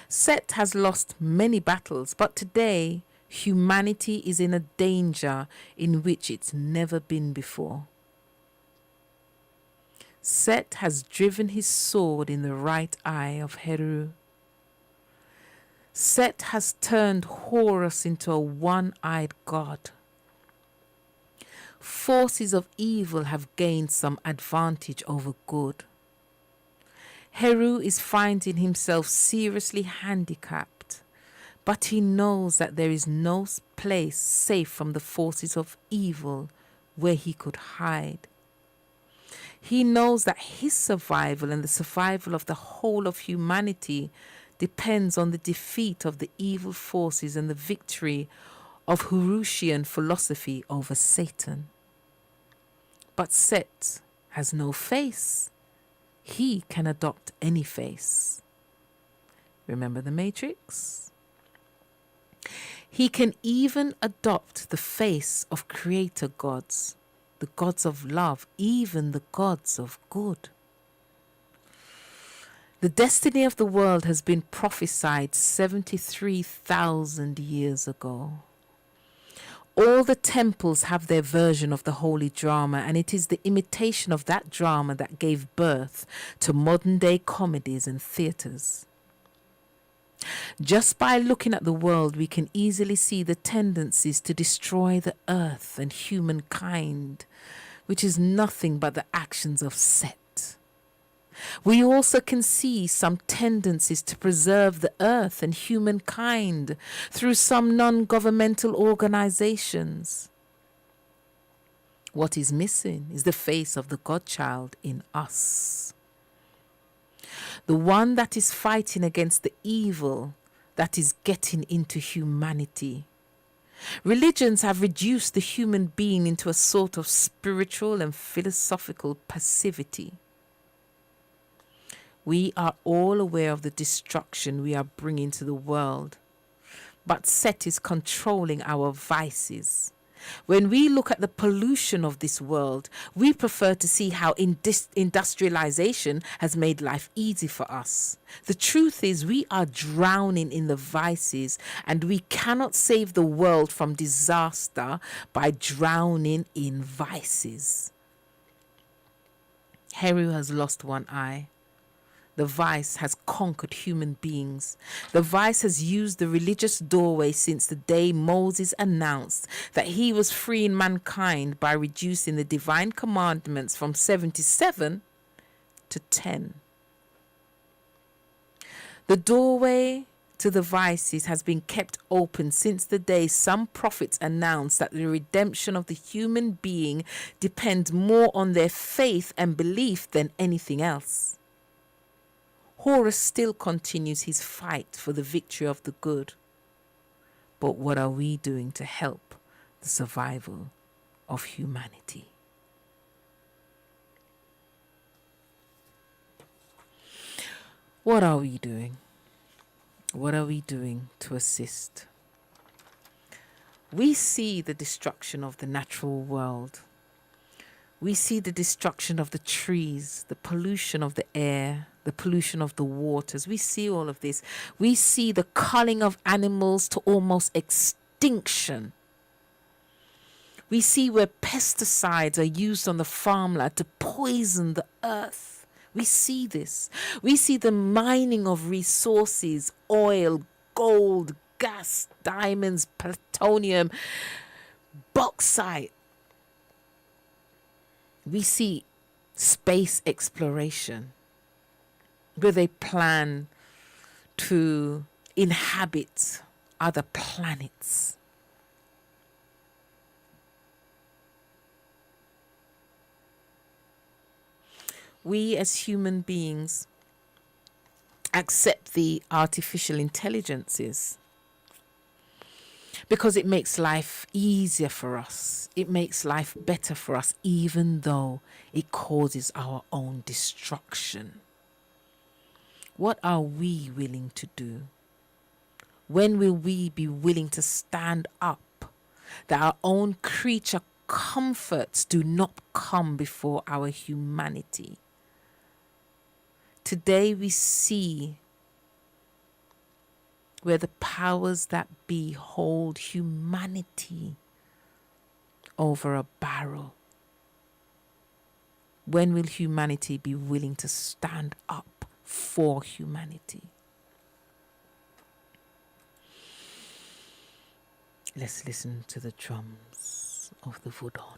Set has lost many battles, but today humanity is in a danger in which it's never been before. Set has driven his sword in the right eye of Heru. Set has turned Horus into a one-eyed god. Forces of evil have gained some advantage over good. Heru is finding himself seriously handicapped, but he knows that there is no place safe from the forces of evil where he could hide. He knows that his survival and the survival of the whole of humanity depends on the defeat of the evil forces and the victory of Horushian philosophy over Satan. But Set has no face. He can adopt any face. Remember the Matrix? He can even adopt the face of creator gods, the gods of love, even the gods of good. The destiny of the world has been prophesied 73,000 years ago. All the temples have their version of the holy drama, and it is the imitation of that drama that gave birth to modern-day comedies and theatres. Just by looking at the world, we can easily see the tendencies to destroy the earth and humankind, which is nothing but the actions of Set. We also can see some tendencies to preserve the earth and humankind through some non-governmental organizations. What is missing is the face of the godchild in us. The one that is fighting against the evil that is getting into humanity. Religions have reduced the human being into a sort of spiritual and philosophical passivity. We are all aware of the destruction we are bringing to the world, but Set is controlling our vices. When we look at the pollution of this world, we prefer to see how industrialization has made life easy for us. The truth is, we are drowning in the vices, and we cannot save the world from disaster by drowning in vices. Heru has lost one eye. The vice has conquered human beings. The vice has used the religious doorway since the day Moses announced that he was freeing mankind by reducing the divine commandments from 77 to 10. The doorway to the vices has been kept open since the day some prophets announced that the redemption of the human being depends more on their faith and belief than anything else. Horus still continues his fight for the victory of the good. But what are we doing to help the survival of humanity? What are we doing? What are we doing to assist? We see the destruction of the natural world. We see the destruction of the trees, the pollution of the air, the pollution of the waters. We see all of this. We see the culling of animals to almost extinction. We see where pesticides are used on the farmland to poison the earth. We see this. We see the mining of resources, oil, gold, gas, diamonds, plutonium, bauxite. We see space exploration, where they plan to inhabit other planets. We as human beings accept the artificial intelligences because it makes life easier for us. It makes life better for us, even though it causes our own destruction. What are we willing to do? When will we be willing to stand up that our own creature comforts do not come before our humanity? Today we see where the powers that be hold humanity over a barrel. When will humanity be willing to stand up for humanity? Let's listen to the drums of the Vodon.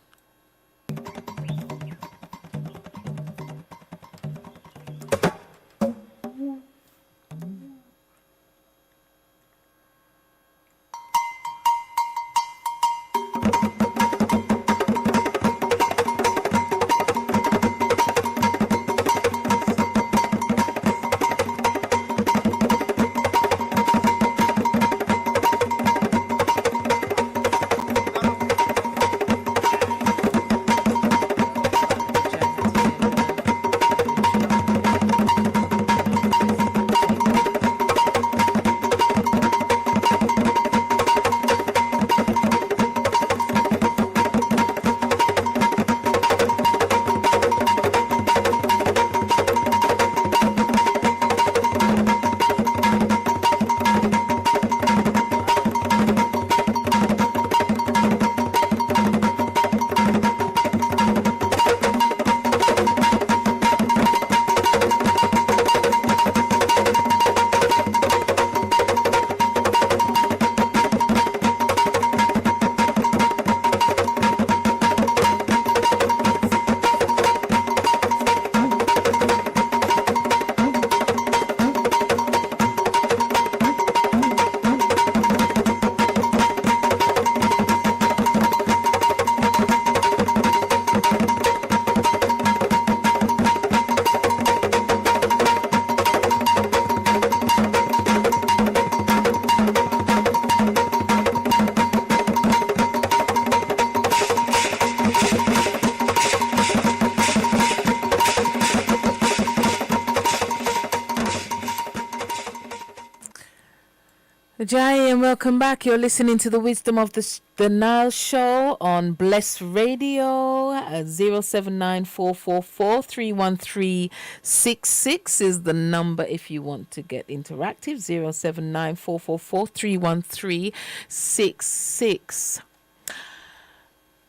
Jai, and welcome back. You're listening to the Wisdom of the Nile show on Bless Radio. 07944431366 is the number if you want to get interactive. 07944431366.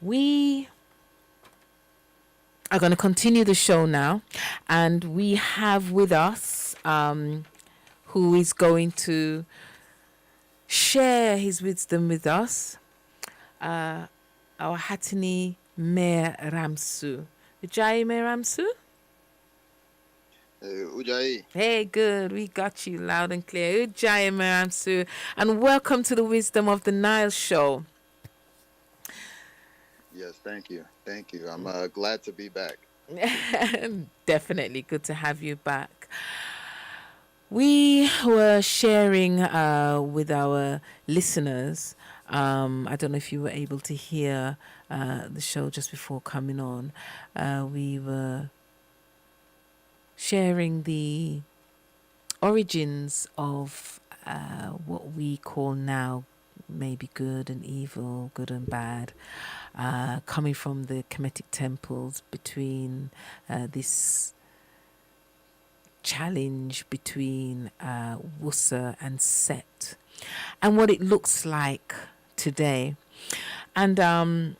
We are going to continue the show now, and we have with us who is going to share his wisdom with us, our Hatini Meramsu. Ujai Meramsu? Ujai. Hey, good. We got you loud and clear. Ujai Meramsu. And welcome to the Wisdom of the Nile show. Yes, thank you. Thank you. I'm glad to be back. Definitely good to have you back. We were sharing with our listeners. I don't know if you were able to hear the show just before coming on. We were sharing the origins of what we call now maybe good and evil, good and bad, coming from the Kemetic temples, between this challenge between Wusa and Set, and what it looks like today. And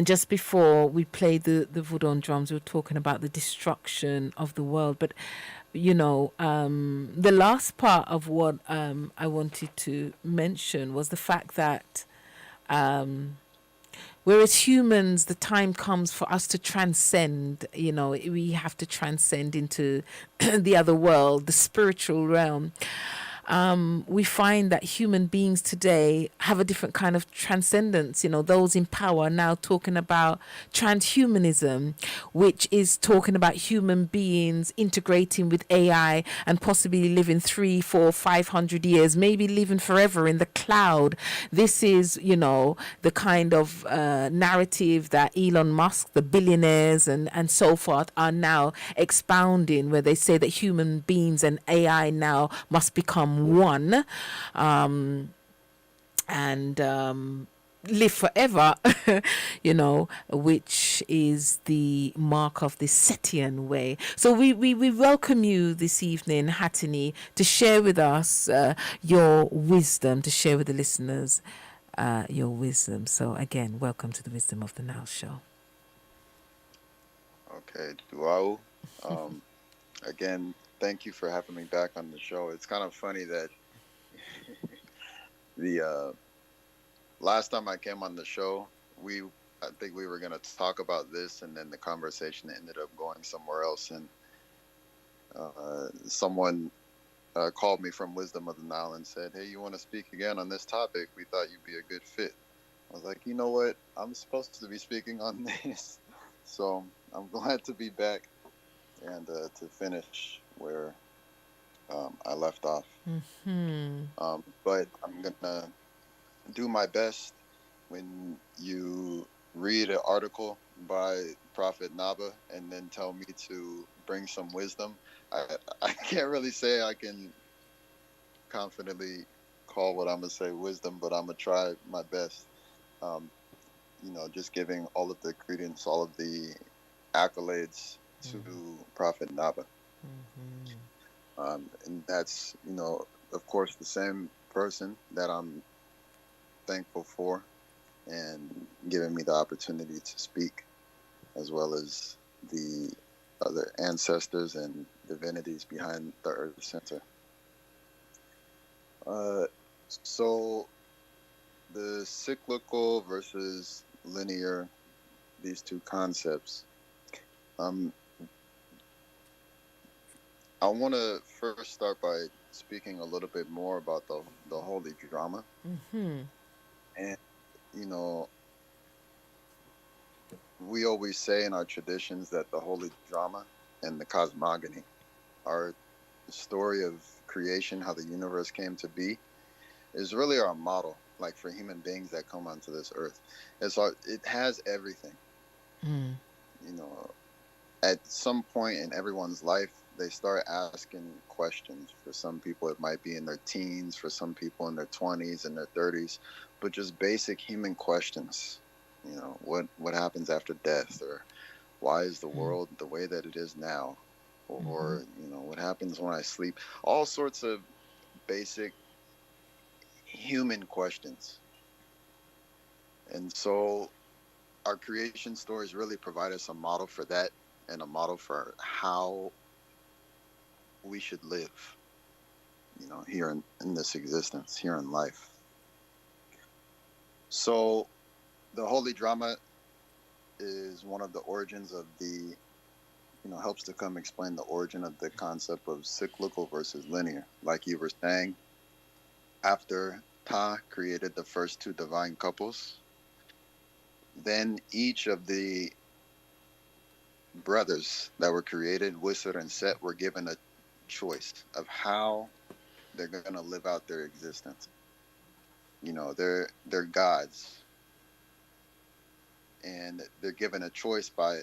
just before we played the Voodoo drums, we were talking about the destruction of the world. But, you know, the last part of what I wanted to mention was the fact that whereas humans, the time comes for us to transcend, you know, we have to transcend into the other world, the spiritual realm. We find that human beings today have a different kind of transcendence. You know, those in power are now talking about transhumanism, which is talking about human beings integrating with AI and possibly living 300, 400, 500 years, maybe living forever in the cloud. This is, you know, the kind of narrative that Elon Musk, the billionaires and so forth are now expounding, where they say that human beings and AI now must become one, and live forever, you know, which is the mark of the Setian way. So we welcome you this evening, Hatini, to share with us your wisdom, to share with the listeners your wisdom. So again, welcome to the Wisdom of the Nile show. Okay, Duau. Again, thank you for having me back on the show. It's kind of funny that the last time I came on the show, I think we were going to talk about this, and then the conversation ended up going somewhere else. And someone called me from Wisdom of the Nile and said, "Hey, you want to speak again on this topic? We thought you'd be a good fit." I was like, you know what? I'm supposed to be speaking on this. So I'm glad to be back and to finish where I left off. But I'm going to do my best. When you read an article by Prophet Naba and then tell me to bring some wisdom, I can't really say I can confidently call what I'm going to say wisdom, but I'm going to try my best. You know, just giving all of the credence, all of the accolades to Prophet Naba. And that's, you know, of course, the same person that I'm thankful for and giving me the opportunity to speak, as well as the other ancestors and divinities behind the Earth Center. So the cyclical versus linear, these two concepts. I want to first start by speaking a little bit more about the holy drama. And, you know, we always say in our traditions that the holy drama and the cosmogony are the story of creation, how the universe came to be, is really our model, like for human beings that come onto this earth. It has everything. You know, at some point in everyone's life, they start asking questions. For some people, it might be in their teens, for some people in their 20s and their 30s, but just basic human questions. What happens after death, or why is the world the way that it is now, or what happens when I sleep? All sorts of basic human questions. And so our creation stories really provide us a model for that, and a model for how we should live, here in this existence, here in life. So the holy drama is one of the origins of helps to come explain the origin of the concept of cyclical versus linear. Like you were saying, after Ta created the first two divine couples, then each of the brothers that were created, Wisser and Set, were given a choice of how they're going to live out their existence. They're gods, and they're given a choice by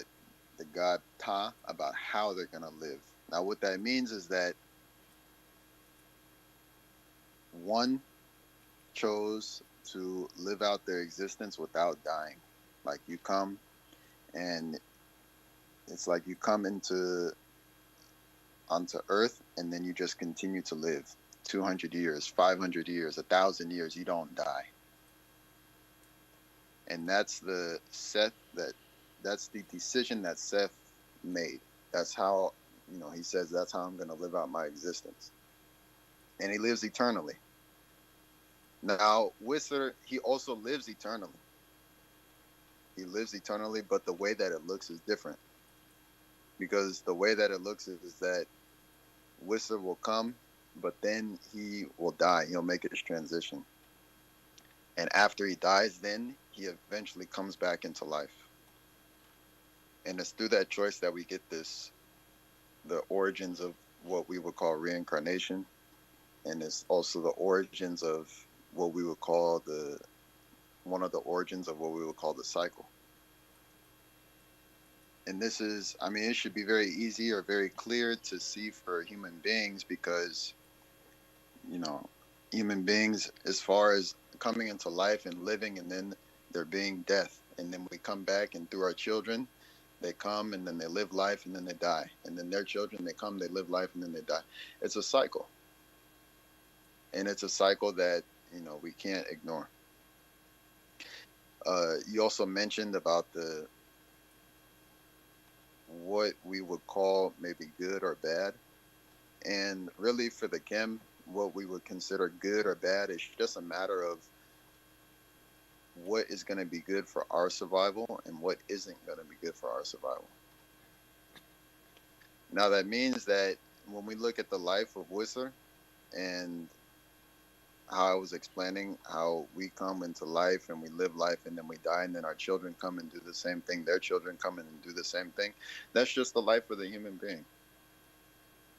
the god Ta about how they're going to live. Now, what that means is that one chose to live out their existence without dying. Like you come, and it's like you come onto Earth, and then you just continue to live 200 years, 500 years, 1,000 years. You don't die. And that's the decision that Seth made. That's how, he says, that's how I'm going to live out my existence. And he lives eternally. Now, Whistler, he also lives eternally. He lives eternally, but the way that it looks is different. Because the way that it looks is that Whistler will come, but then he will die. He'll make his transition. And after he dies, then he eventually comes back into life. And it's through that choice that we get the origins of what we would call reincarnation. And it's also the origins of what we would call one of the origins of what we would call the cycle. And this is, it should be very easy or very clear to see for human beings, because, human beings, as far as coming into life and living, and then there being death, and then we come back, and through our children, they come, and then they live life, and then they die, and then their children, they come, they live life, and then they die. It's a cycle, and it's a cycle that we can't ignore. You also mentioned about what we would call maybe good or bad, and really for the Chem, what we would consider good or bad is just a matter of what is going to be good for our survival and what isn't going to be good for our survival. Now, that means that when we look at the life of Whistler, and how I was explaining how we come into life and we live life, and then we die, and then our children come and do the same thing, their children come in and do the same thing, that's just the life of the human being.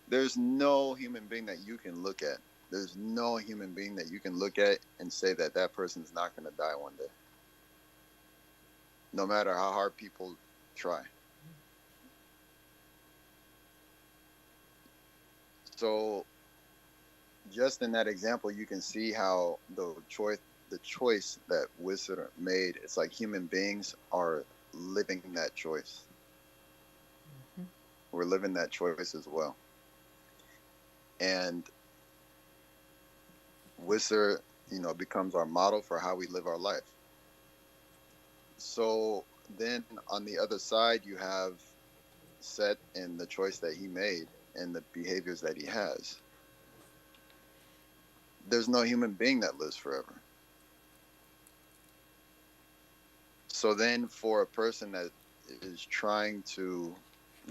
There's no human being that you can look at. There's no human being that you can look at and say that that person's not going to die one day. No matter how hard people try. So just in that example, you can see how the choice that Whistler made, it's like human beings are living that choice. We're living that choice as well. And Whistler, becomes our model for how we live our life. So then on the other side, you have Set and the choice that he made and the behaviors that he has. There's no human being that lives forever. So then for a person that is trying to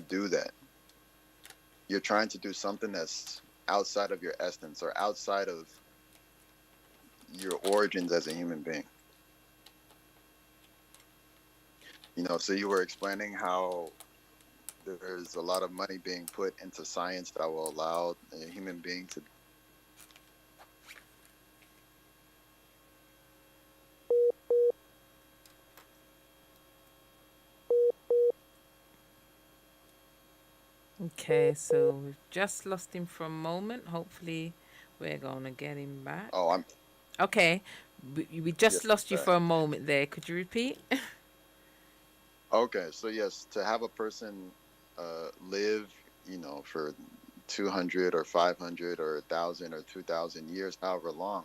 do that, you're trying to do something that's outside of your essence or outside of your origins as a human being. So you were explaining how there's a lot of money being put into science that will allow a human being to. Okay, so we've just lost him for a moment. Hopefully, we're gonna get him back. Oh, I'm Okay, we yes, just lost you back. for a moment there. Could you repeat? Okay, so yes, to have a person live, for 200 or 500 or 1,000 or 2,000 years, however long,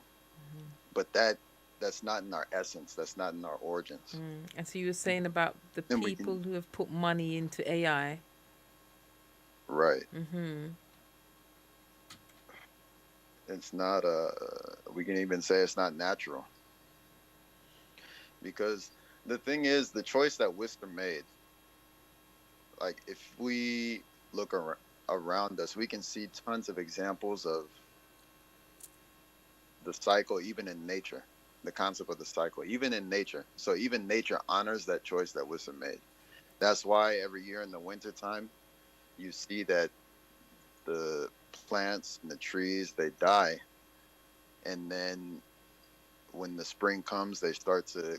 but that's not in our essence. That's not in our origins. And so you were saying about the And we people can, who have put money into AI. right. Mm-hmm. It's not we can even say it's not natural, because the thing is, the choice that Whistler made, like if we look around us, we can see tons of examples of the cycle, even in nature, the concept of the cycle, even in nature. So even nature honors that choice that Whistler made. That's why every year in the wintertime, you see that the plants and the trees, they die. And then when the spring comes, they start to,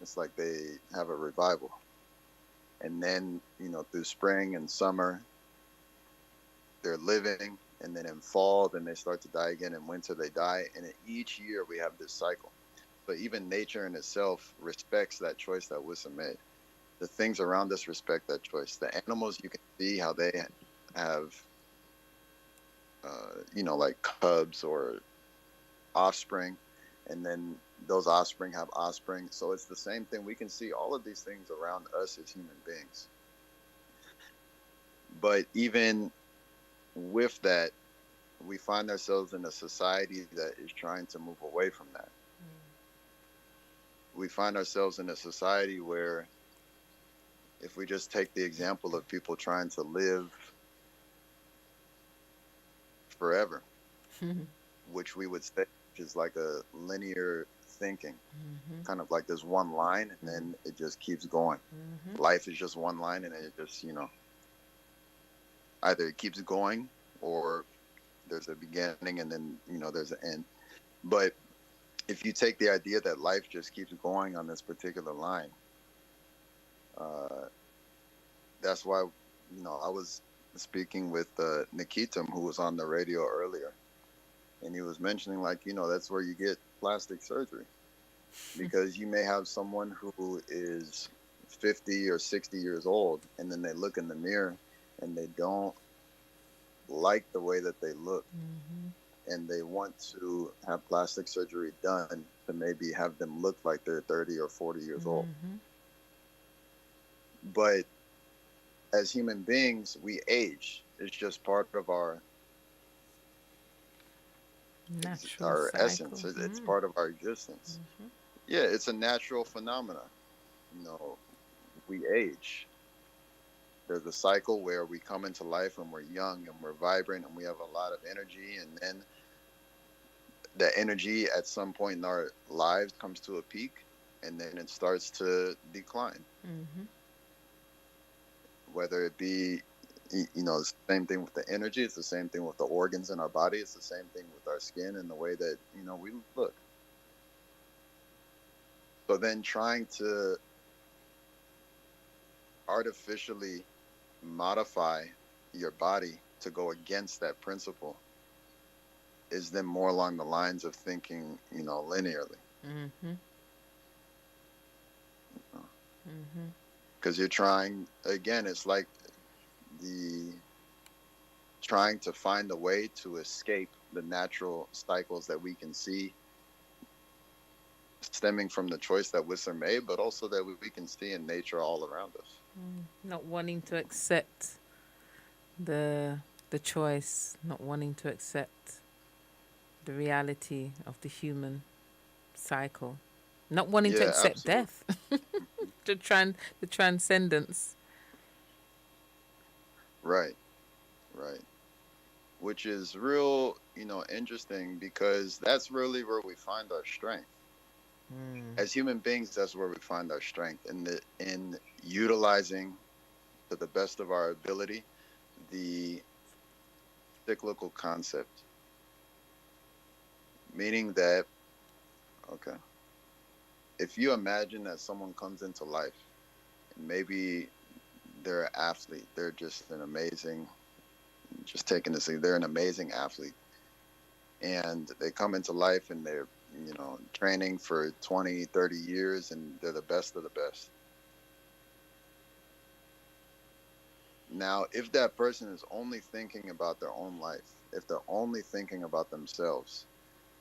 it's like they have a revival. And then, through spring and summer, they're living. And then in fall, then they start to die again. In winter, they die. And each year we have this cycle. But even nature in itself respects that choice that Whistler made. The things around us respect that choice. The animals, you can see how they have, like cubs or offspring, and then those offspring have offspring. So it's the same thing. We can see all of these things around us as human beings. But even with that, we find ourselves in a society that is trying to move away from that. We find ourselves in a society where, if we just take the example of people trying to live forever, which we would say is like a linear thinking, kind of like there's one line and then it just keeps going. Life is just one line and it just, either it keeps going or there's a beginning and then, there's an end. But if you take the idea that life just keeps going on this particular line, that's why, I was speaking with Nekhitem, who was on the radio earlier, and he was mentioning, like, that's where you get plastic surgery, because you may have someone who is 50 or 60 years old, and then they look in the mirror and they don't like the way that they look, and they want to have plastic surgery done to maybe have them look like they're 30 or 40 years old. But as human beings, we age. It's just part of our Natural cycle. essence. It's part of our existence. Yeah, it's a natural phenomena. We age. There's a cycle where we come into life and we're young and we're vibrant and we have a lot of energy, and then the energy at some point in our lives comes to a peak, and then it starts to decline. Whether it be, it's the same thing with the energy, it's the same thing with the organs in our body, it's the same thing with our skin and the way that, we look. So then trying to artificially modify your body to go against that principle is then more along the lines of thinking, linearly. Because you're trying, again, it's like trying to find a way to escape the natural cycles that we can see stemming from the choice that Whistler made, but also that we can see in nature all around us. Not wanting to accept the choice, not wanting to accept the reality of the human cycle, not wanting to accept death, the transcendence. Right. Which is real, interesting, because that's really where we find our strength. As human beings, that's where we find our strength, in utilizing to the best of our ability the cyclical concept. Meaning that, okay, if you imagine that someone comes into life, and maybe they're an athlete, they're just an amazing just taking this, they're an amazing athlete, and they come into life and they're, you know, training for 20, 30 years, and they're the best of the best. Now, if that person is only thinking about their own life, if they're only thinking about themselves,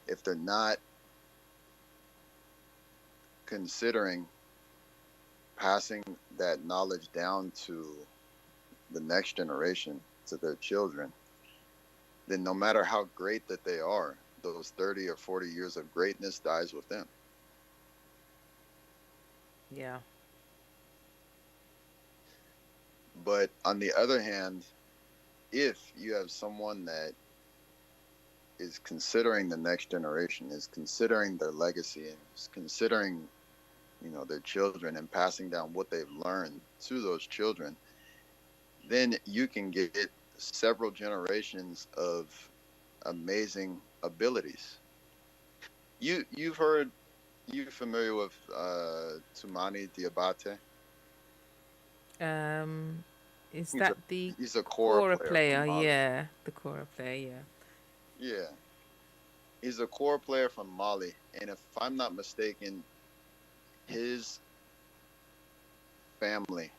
if they're not considering passing that knowledge down to the next generation, to their children, then no matter how great that they are, those 30 or 40 years of greatness dies with them. Yeah. But on the other hand, if you have someone that is considering the next generation, is considering their legacy, and is considering, you know, their children and passing down what they've learned to those children, then you can get several generations of amazing abilities. You've heard, you familiar with Tumani Diabate? Is He's that the he's a Kora player player? from Mali. Yeah, the Kora player. Yeah. Yeah, he's a core player from Mali, and if I'm not mistaken, his family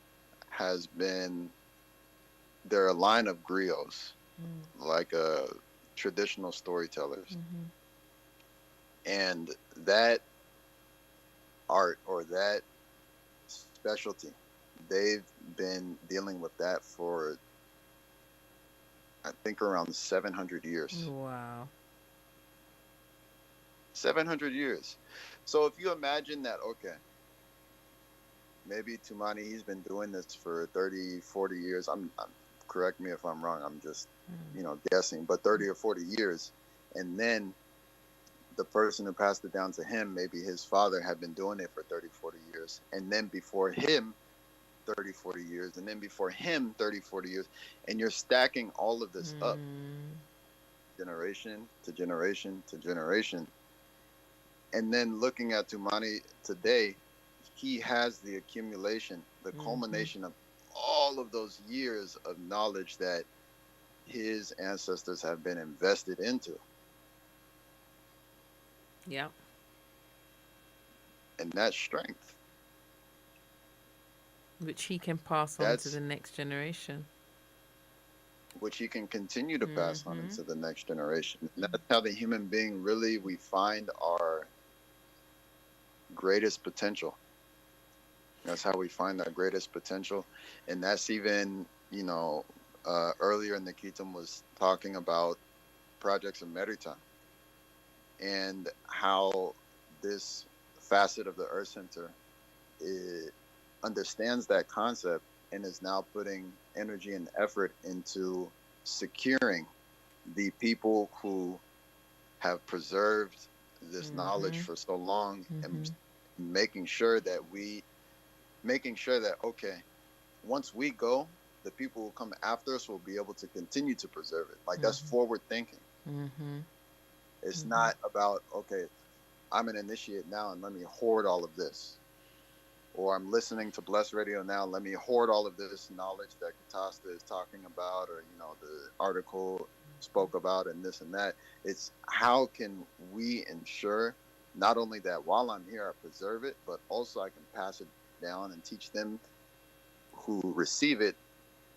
has been, they're a line of griots, like traditional storytellers, and that art or that specialty, they've been dealing with that for, I think, around 700 years. Wow. 700 years. So if you imagine that, okay, maybe Tumani, he's been doing this for 30, 40 years. I'm correct me if I'm wrong. I'm just, you know, guessing, but 30 or 40 years. And then the person who passed it down to him, maybe his father had been doing it for 30, 40 years. And then before him, 30, 40 years. And then before him, 30, 40 years. And you're stacking all of this up, generation to generation to generation. And then looking at Tumani today, he has the accumulation, the culmination of all of those years of knowledge that his ancestors have been invested into. Yeah. And that's strength. Which he can pass on to the next generation. Which he can continue to pass on into the next generation. And that's how the human being really, we find our greatest potential. That's how we find our greatest potential. And that's even, you know, earlier in Nekhitem was talking about projects of Meritan and how this facet of the Earth Center understands that concept and is now putting energy and effort into securing the people who have preserved this knowledge for so long, and making sure that okay, once we go, the people who come after us will be able to continue to preserve it. Like that's forward thinking. It's not about, okay, I'm an initiate now and let me hoard all of this. Or I'm listening to Bless Radio now, let me hoard all of this knowledge that Katasta is talking about, or, you know, the article spoke about, and this and that. It's how can we ensure not only that while I'm here I preserve it, but also I can pass it down and teach them who receive it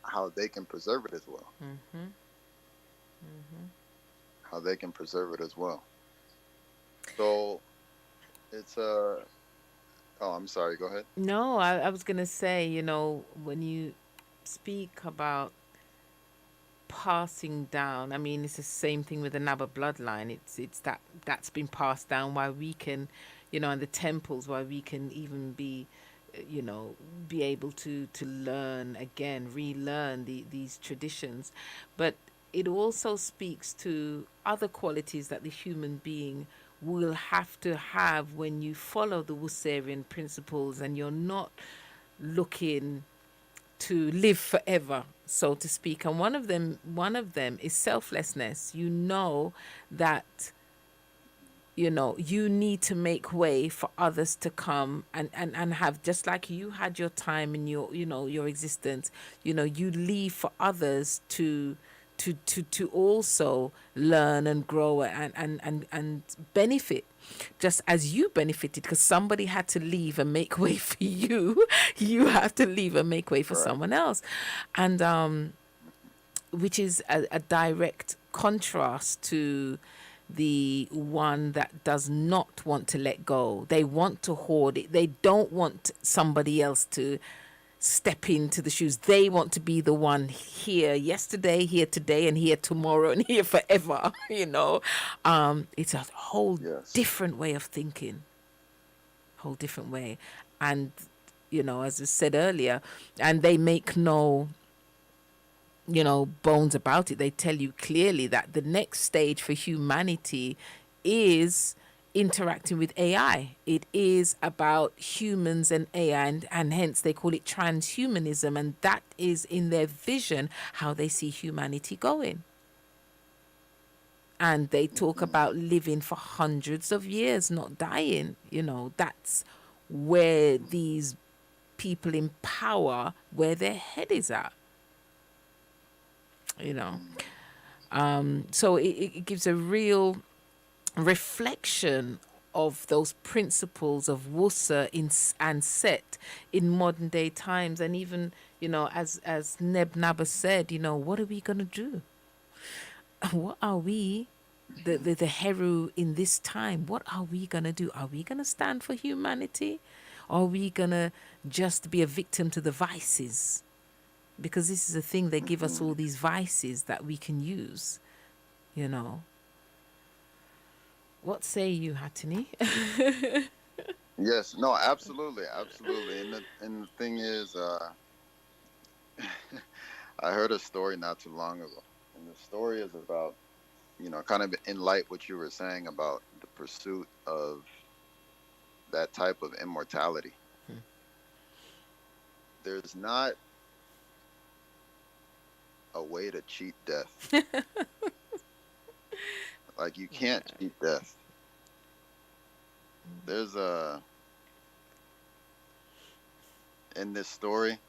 how they can preserve it as well. How they can preserve it as well. So it's oh, I'm sorry, go ahead. No, I was going to say, you know, when you speak about passing down, I mean, it's the same thing with the Naba bloodline. It's that's been passed down why we can, you know, in the temples, why we can even be, you know, be able to learn again, relearn these traditions. But it also speaks to other qualities that the human being will have to have when you follow the Wusservian principles and you're not looking to live forever, so to speak. And one of them is selflessness. You know that, you know, you need to make way for others to come and have, just like you had your time in your, you know, your existence, you know, you leave for others to to also learn and grow and benefit, just as you benefited, because somebody had to leave and make way for you. You have to leave and make way for Right. someone else, and which is a direct contrast to the one that does not want to let go. They want to hoard it. They don't want somebody else to step into the shoes. They want to be the one here yesterday, here today, and here tomorrow, and here forever. It's a whole Yes. different way of thinking, whole different way. And as I said earlier, and they make no bones about it. They tell you clearly that the next stage for humanity is interacting with AI. It is about humans and AI, and hence they call it transhumanism, and that is in their vision how they see humanity going. And they talk about living for hundreds of years, not dying. That's where these people in power, where their head is at. So it gives a real reflection of those principles of Wusa and Set in modern day times. And even, as Neb Naba said, what are we going to do? What are we, the Heru in this time, what are we going to do? Are we going to stand for humanity? Or are we going to just be a victim to the vices? Because this is the thing, they give us all these vices that we can use, What say you, Hatini? Yes. No. Absolutely. Absolutely. And the thing is, I heard a story not too long ago, and the story is about, kind of in light what you were saying about the pursuit of that type of immortality. There's not a way to cheat death. Like, you can't cheat death. There's in this story,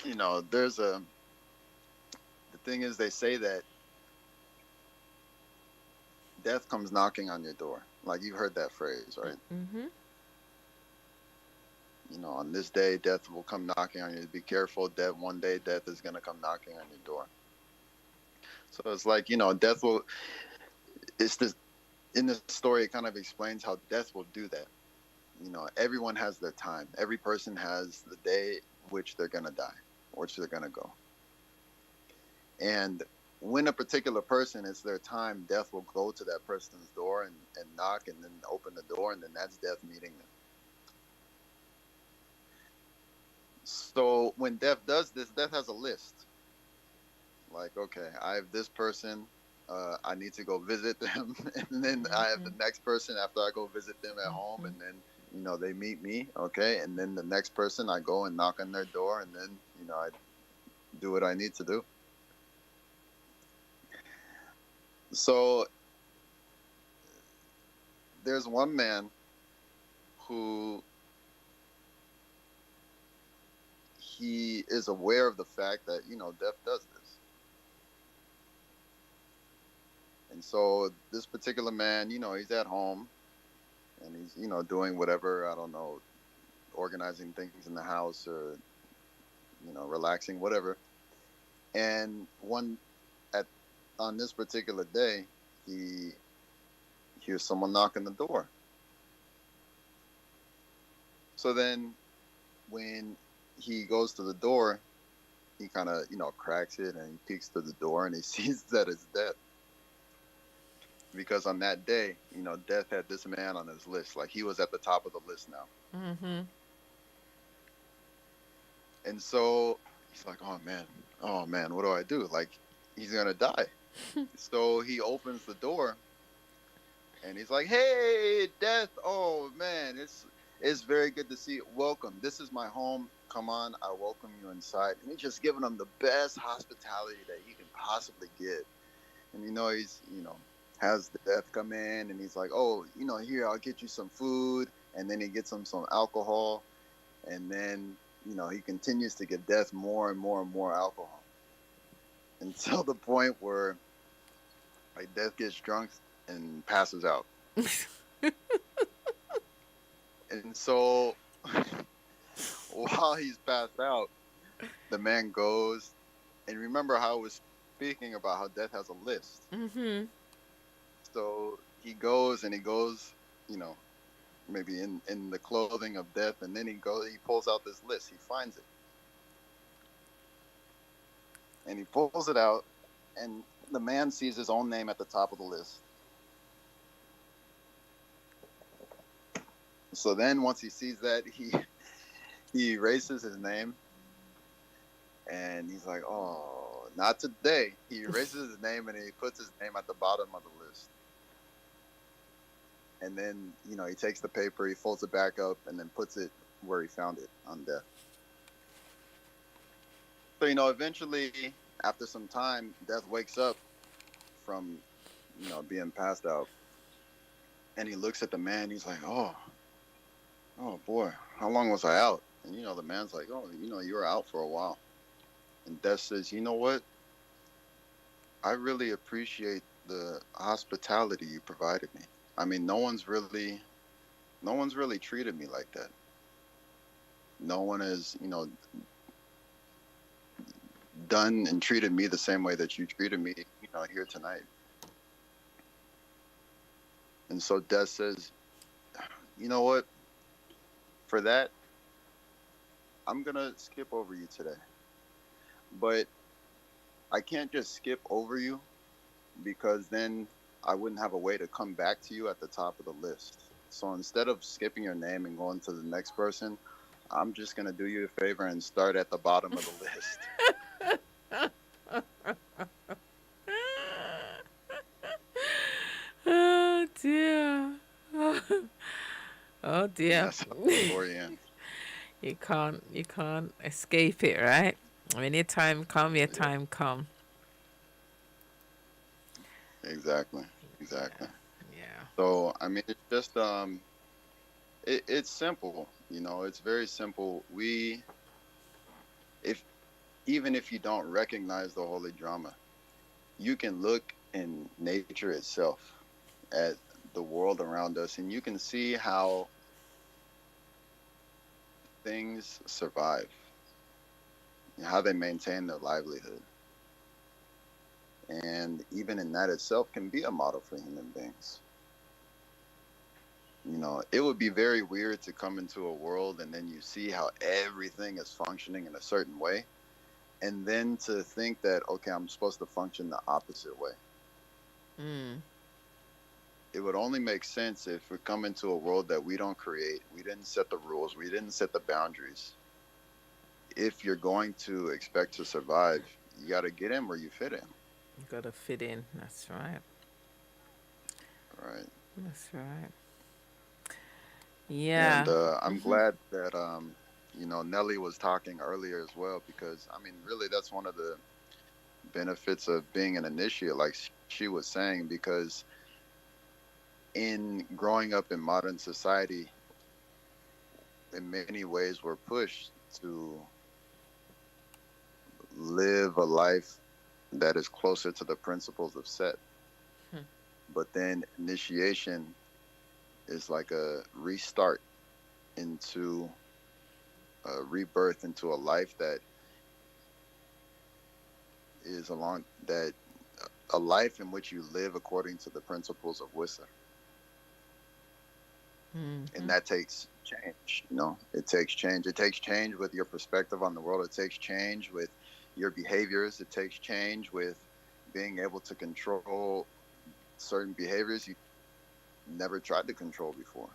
the thing is, they say that death comes knocking on your door. Like, you've heard that phrase, right? Mm-hmm. On this day, death will come knocking on you. Be careful, one day death is going to come knocking on your door. So it's like, death will, it's this, in this story, it kind of explains how death will do that. Everyone has their time. Every person has the day which they're going to die, which they're going to go. And when a particular person, it's their time, death will go to that person's door and knock and then open the door, and then that's death meeting them. So when death does this, death has a list. Like, okay, I have this person, I need to go visit them, and then I have the next person after I go visit them at home, and then they meet me, okay, and then the next person, I go and knock on their door, and then I do what I need to do. So there's one man who, he is aware of the fact that death does this. And so this particular man, he's at home, and he's doing whatever, I don't know, organizing things in the house, or relaxing, whatever. And on this particular day, he hears someone knock on the door. So then when he goes to the door, he kind of, cracks it, and he peeks through the door, and he sees that it's death. Because on that day, death had this man on his list. Like, he was at the top of the list now. Mm-hmm. And so he's like, oh man, what do I do? Like, he's going to die. So he opens the door, and he's like, hey, death. Oh man, it's very good to see you. Welcome. This is my home. Come on, I welcome you inside. And he's just giving them the best hospitality that he can possibly give. And he's has the death come in, and he's like, oh, here, I'll get you some food. And then he gets him some alcohol, and then he continues to give death more and more and more alcohol. until the point where like Death gets drunk and passes out. And so while he's passed out, the man goes and remember how I was speaking about how Death has a list. Mhm. So he goes and he goes, you know, maybe in the clothing of Death, and then he pulls out this list. He finds it. And he pulls it out, and the man sees his own name at the top of the list. So then once he sees that, he erases his name, and he's like, oh, not today. He erases his name and he puts his name at the bottom of the list. And then, you know, he takes the paper, he folds it back up, and then puts it where he found it on Death. So, you know, eventually, after some time, Death wakes up from, you know, being passed out. And he looks at the man, he's like, oh boy, how long was I out? And, you know, the man's like, oh, you know, you were out for a while. And Death says, you know what? I really appreciate the hospitality you provided me. I mean, no one's really treated me like that. No one has, you know, done and treated me the same way that you treated me, you know, here tonight. And so Death says, you know what? For that, I'm going to skip over you today. But I can't just skip over you because then I wouldn't have a way to come back to you at the top of the list. So instead of skipping your name and going to the next person, I'm just going to do you a favor and start at the bottom of the list. Oh dear. Oh And dear. that's how the story ends. You can't escape it, right? When your time come, your Yeah, time come. exactly. Yeah. Exactly. Yeah. So, I mean, it's just, it's simple, you know, it's very simple. If, even if you don't recognize the holy drama, you can look in nature itself at the world around us and you can see how things survive, how they maintain their livelihood. And even in that itself can be a model for human beings. You know, it would be very weird to come into a world and then you see how everything is functioning in a certain way. And then to think that, okay, I'm supposed to function the opposite way. Mm. It would only make sense if we come into a world that we don't create. We didn't set the rules. We didn't set the boundaries. If you're going to expect to survive, you got to get in where you fit in. You gotta fit in. That's right. Right. That's right. And Yeah. I'm glad that, you know, Nelly was talking earlier as well, because, I mean, really, that's one of the benefits of being an initiate, like she was saying, because in growing up in modern society, in many ways, we're pushed to live a life that is closer to the principles of Set. Hmm. But then initiation is like a restart into a rebirth into a life that is a life in which you live according to the principles of Wissa. Mm-hmm. And that takes change, you know. It takes change. It takes change with your perspective on the world. It takes change with your behaviors. It takes change with being able to control certain behaviors you never tried to control before.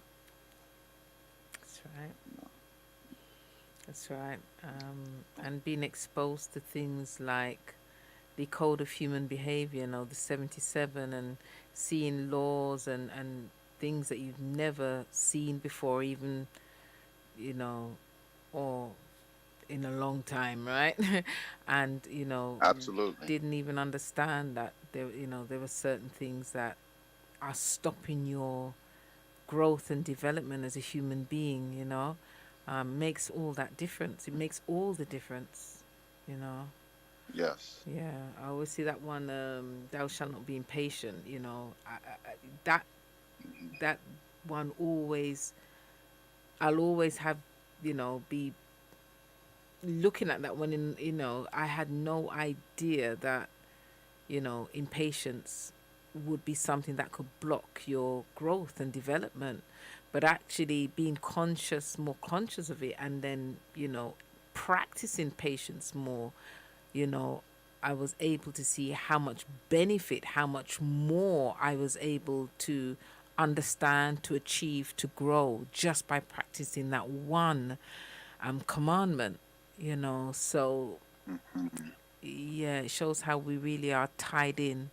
That's right. That's right. And being exposed to things like the Code of Human Behavior, you know, the 77, and seeing laws and things that you've never seen before, even, you know, or in a long time, right? And, you know, Absolutely. didn't even understand that there, you know, there were certain things that are stopping your growth and development as a human being, you know. Makes all that difference. It makes all the difference, you know. Yes. Yeah, I always see that one. Thou shalt not be impatient. That Hmm. that one always. I'll always have, be looking at that one. I had no idea that impatience would be something that could block your growth and development. But actually being more conscious of it, and then, practicing patience more, you know, I was able to see how much benefit, how much more I was able to understand, to achieve, to grow just by practicing that one commandment, So, Hmm. yeah, it shows how we really are tied in,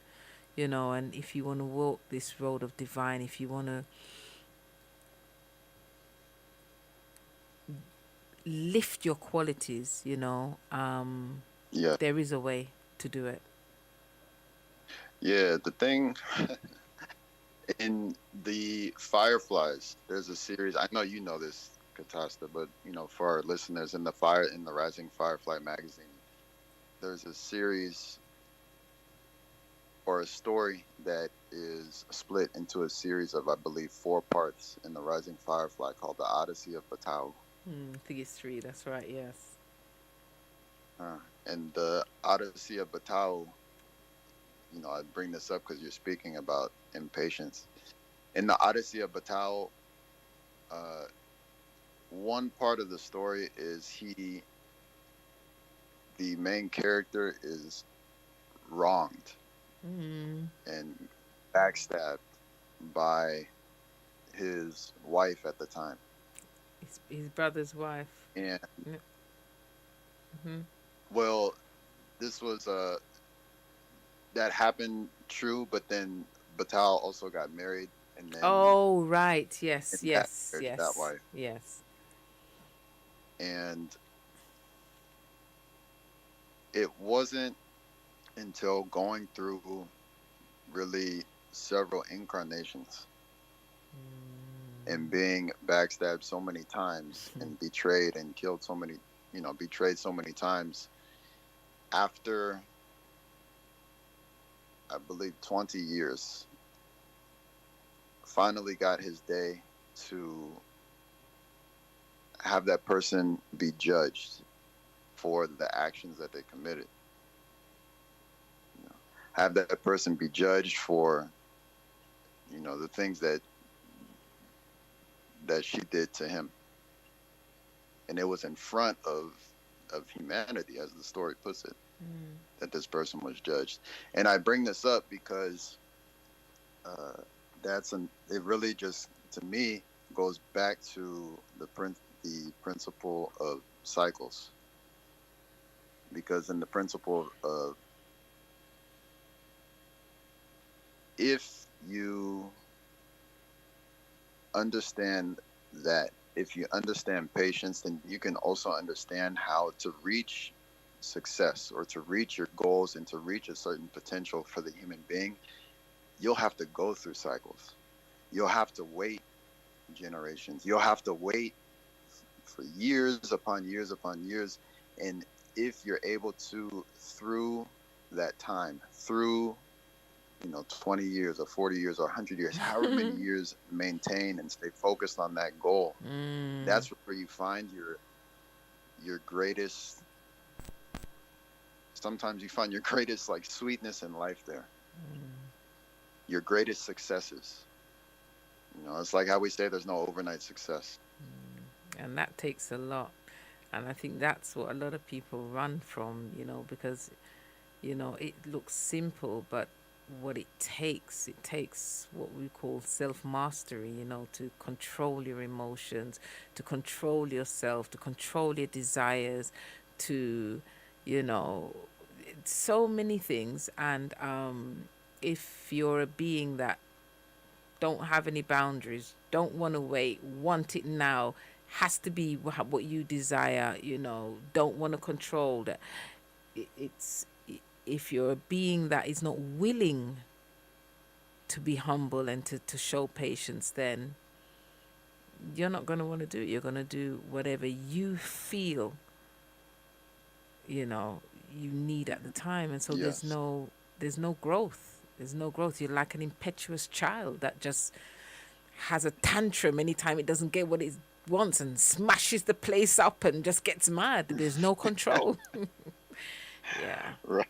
and if you want to walk this road of divine, if you want to lift your qualities, Yeah. there is a way to do it. Yeah. The thing in the Fireflies, there's a series. I know you know this, Katasta, but for our listeners, in the Rising Firefly magazine, there's a series or a story that is split into a series of, I believe, 4 parts in the Rising Firefly called the Odyssey of Battao. I think it's three. That's right. Yes. And the Odyssey of Battao, I bring this up because you're speaking about impatience. In the Odyssey of Battao, uh, one part of the story is the main character is wronged Mm. and backstabbed by his wife at the time. His brother's wife. And Mm-hmm. well, this was that happened true, but then Batal also got married, and then Oh, right. Yes. in that Yes. marriage, that Yes. wife. Yes. And it wasn't until going through really several incarnations and being backstabbed so many times and betrayed and killed so many, betrayed so many times after, I believe, 20 years, finally got his day to have that person be judged for the actions that they committed. Have that person be judged for, the things that she did to him. And it was in front of humanity, as the story puts it, that this person was judged. And I bring this up because uh, it really just, to me, goes back to the principle of cycles. Because in the principle of, if you understand that, if you understand patience, then you can also understand how to reach success or to reach your goals and to reach a certain potential for the human being. You'll have to go through cycles. You'll have to wait generations. You'll have to wait for years upon years upon years. And if you're able to, through that time, through 20 years or 40 years or 100 years, however many years, maintain and stay focused on that goal, that's where you find your greatest, sometimes you find your greatest like sweetness in life there, your greatest successes. It's like how we say there's no overnight success. And that takes a lot. And I think that's what a lot of people run from, because, it looks simple, but what it takes what we call self mastery, to control your emotions, to control yourself, to control your desires, to, you know, so many things. And if you're a being that don't have any boundaries, don't want to wait, want it now, has to be what you desire, don't want to control that. It's if you're a being that is not willing to be humble and to show patience, then you're not going to want to do it. You're going to do whatever you feel, you know, you need at the time, and so Yes. there's no growth. There's no growth. You're like an impetuous child that just has a tantrum anytime it doesn't get what it wants and smashes the place up and just gets mad. There's no control. Yeah, Right.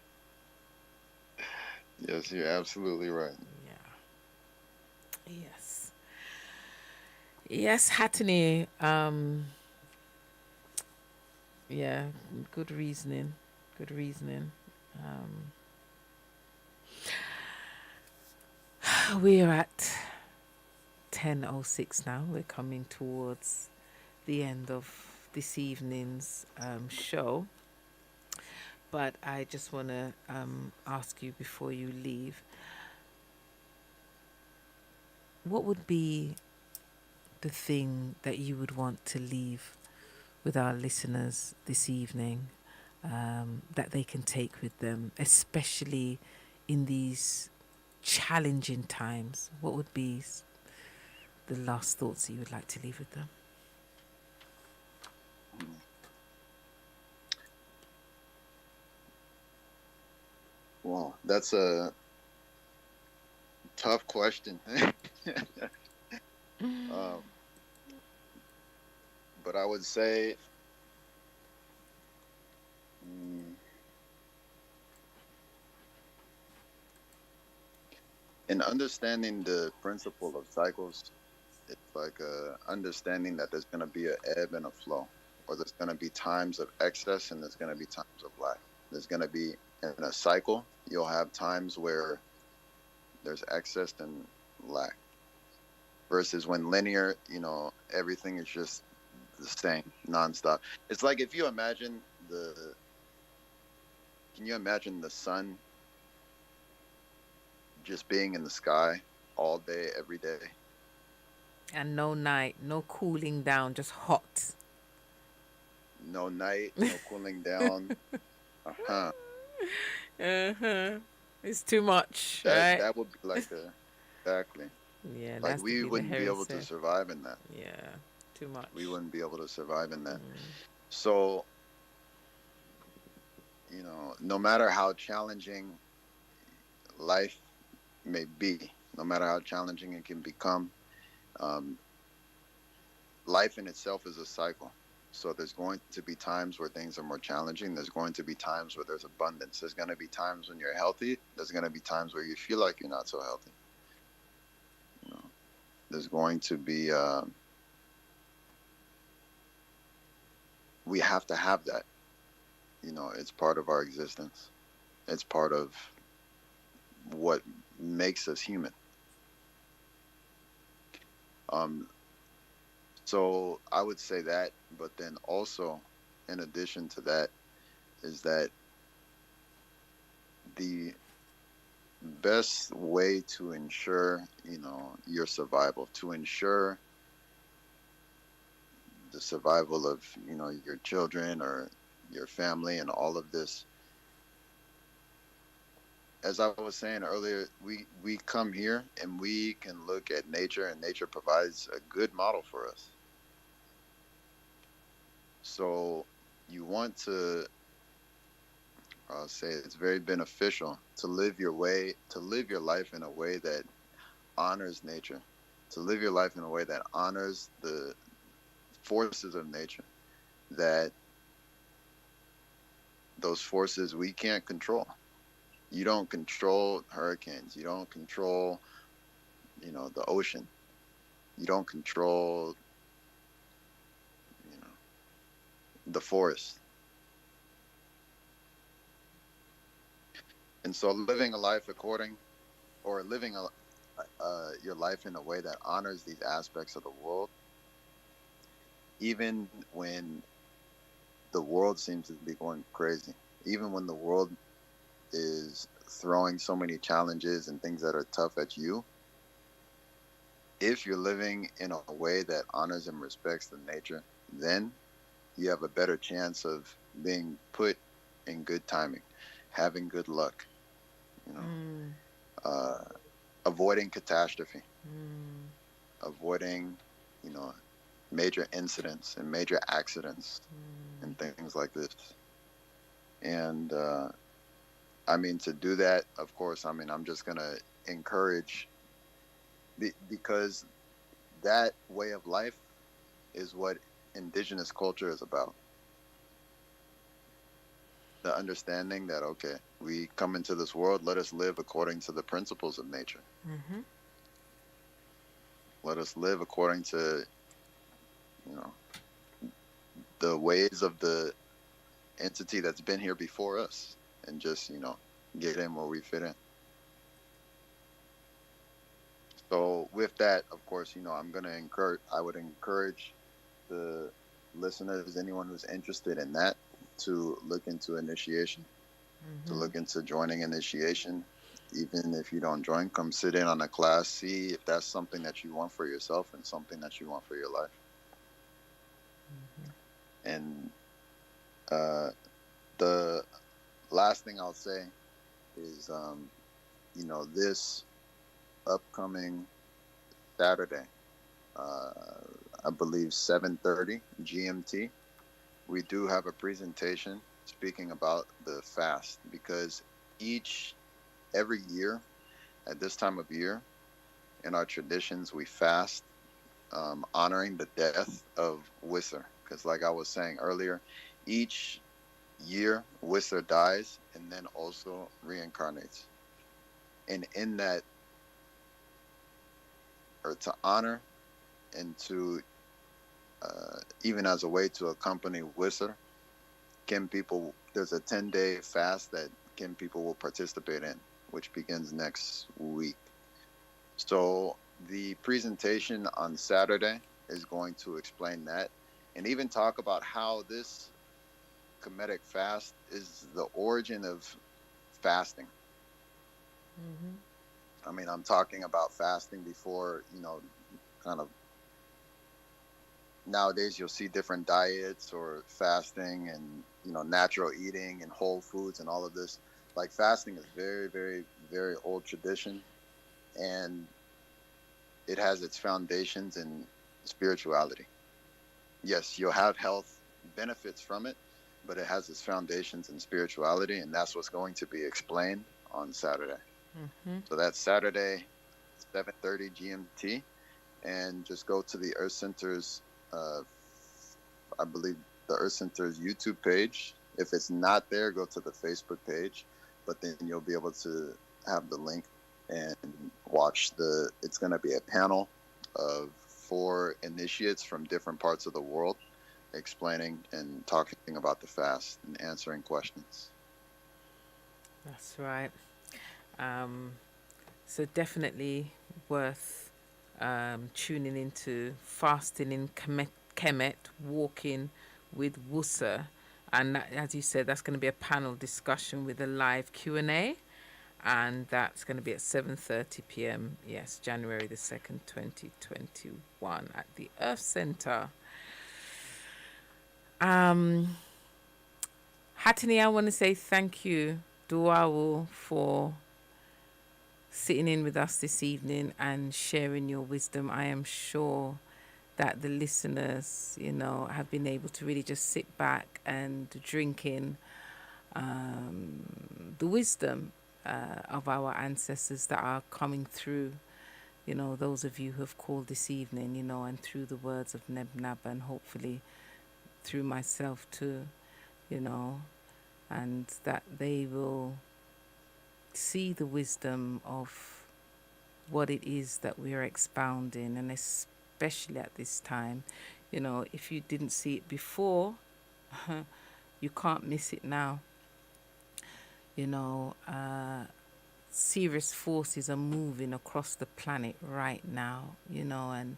Yes, you're absolutely right. yeah, yes, yes, Hattini. Yeah, good reasoning, good reasoning. We're at 10:06 now. We're coming towards the end of this evening's show. But I just want to ask you before you leave, what would be the thing that you would want to leave with our listeners this evening, that they can take with them, especially in these challenging times? What would be the last thoughts that you would like to leave with them? Well, that's a tough question. um, but I would say, in understanding the principle of cycles, it's like understanding that there's going to be an ebb and a flow, or there's going to be times of excess and there's going to be times of lack. There's going to be, in a cycle, you'll have times where there's excess and lack, versus when linear, everything is just the same, nonstop. It's like if you imagine can you imagine the sun just being in the sky all day, every day? And no night, no cooling down, just hot. No night, no cooling down. Uh-huh. Uh-huh. It's too much, That right? that would be like exactly. Yeah, Like that's to we be the wouldn't be able to heresy. survive in that. Yeah, too much. We wouldn't be able to survive in that. So, no matter how challenging life may be, no matter how challenging it can become, life in itself is a cycle. So there's going to be times where things are more challenging. There's going to be times where there's abundance. There's going to be times when you're healthy. There's going to be times where you feel like you're not so healthy. There's going to be, we have to have that. It's part of our existence. It's part of what makes us human. So I would say that, but then also, in addition to that, is that the best way to ensure, your survival, to ensure the survival of, your children or your family and all of this, as I was saying earlier, we come here and we can look at nature, and nature provides a good model for us. So you want to, I'll say it's very beneficial to live your life in a way that honors nature, to live your life in a way that honors the forces of nature, that those forces we can't control. You don't control hurricanes. You don't control, the ocean. You don't control, the forest. And so living a life living your life in a way that honors these aspects of the world, even when the world seems to be going crazy, even when the world is throwing so many challenges and things that are tough at you, if you're living in a way that honors and respects the nature, then you have a better chance of being put in good timing, having good luck, avoiding catastrophe, avoiding, major incidents and major accidents and things like this. And I mean, to do that, of course, I mean, I'm just gonna encourage because that way of life is what indigenous culture is about. The understanding that, okay, we come into this world, let us live according to the principles of nature. Mm-hmm. Let us live according to, you know, the ways of the entity that's been here before us, and just, you know, get in where we fit in. So with that, of course, you know, I would encourage the listeners, anyone who's interested in that, to look into initiation, to Mm-hmm. look into joining initiation. Even if you don't join, come sit in on a class, see if that's something that you want for yourself and something that you want for your life. And the last thing I'll say is, you know, this upcoming Saturday, I believe 7:30 GMT, we do have a presentation speaking about the fast, because every year at this time of year in our traditions we fast, honoring the death of Wisser, because like I was saying earlier, each year Wisser dies and then also reincarnates, and in that, or to honor and to even as a way to accompany Wisser, there's a 10-day fast that Kim people will participate in, which begins next week. So the presentation on Saturday is going to explain that, and even talk about how this Kemetic fast is the origin of fasting. I mean, I'm talking about fasting before, you know, kind of nowadays you'll see different diets or fasting and, you know, natural eating and whole foods and all of this. Like, fasting is very, very, very old tradition, and it has its foundations in spirituality. Yes, you'll have health benefits from it, but it has its foundations in spirituality, and that's what's going to be explained on Saturday. Mm-hmm. So that's Saturday, 7:30 GMT, and just go to the Earth Center's, I believe, the Earth Center's YouTube page. If it's not there, go to the Facebook page, but then you'll be able to have the link and watch it's going to be a panel of 4 initiates from different parts of the world explaining and talking about the fast and answering questions. That's right. Um, so definitely worth tuning into fasting in Kemet, walking with Wusa, and that, as you said, that's going to be a panel discussion with a live Q&A, and that's going to be at 7:30 p.m. Yes, January the 2nd, 2021, at the Earth Center. Hatini, I want to say thank you, Duawu, for sitting in with us this evening and sharing your wisdom. I am sure that the listeners, you know, have been able to really just sit back and drink in the wisdom of our ancestors that are coming through, you know, those of you who have called this evening, you know, and through the words of Nebnab, and hopefully through myself too, you know, and that they will see the wisdom of what it is that we are expounding, and especially at this time, you know, if you didn't see it before, you can't miss it now. You know, serious forces are moving across the planet right now, you know, and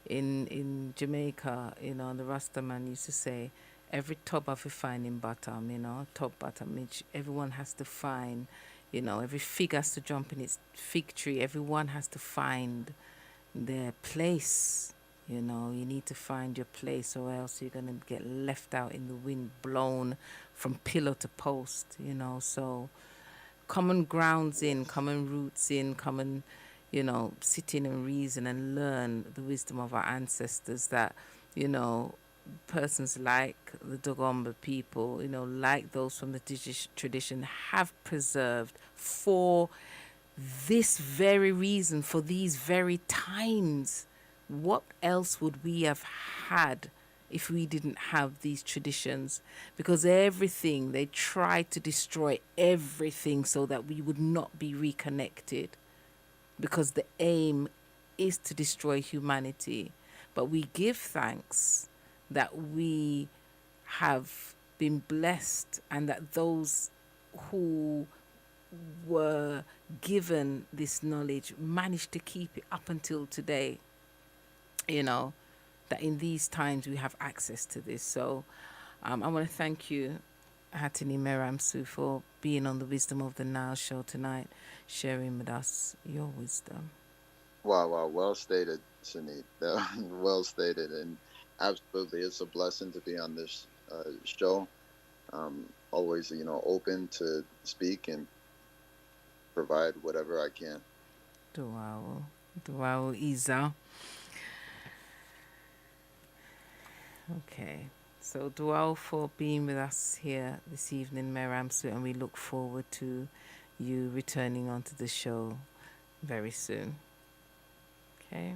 in Jamaica, you know, the Rastaman used to say, every tub have to find in bottom, you know, top bottom, which everyone has to find, you know, every fig has to jump in its fig tree, everyone has to find their place. You know, you need to find your place, or else you're going to get left out in the wind, blown from pillar to post, you know. So common grounds in, common roots in, common, you know, sit in and reason and learn the wisdom of our ancestors, that, you know, persons like the Dogomba people, like those from the indigenous tradition, have preserved for this very reason, for these very times. What else would we have had if we didn't have these traditions? Because everything, they tried to destroy everything so that we would not be reconnected, because the aim is to destroy humanity. But we give thanks that we have been blessed, and that those who were given this knowledge managed to keep it up until today. That in these times we have access to this. So I want to thank you, Hatini Meramsu, for being on the Wisdom of the Nile show tonight, sharing with us your wisdom. Wow, well stated, Sunit. Well stated, and absolutely, it's a blessing to be on this show. Always, open to speak and provide whatever I can. Duao Isa. Okay, so Duao for being with us here this evening, Meramsu, and we look forward to you returning onto the show very soon. Okay.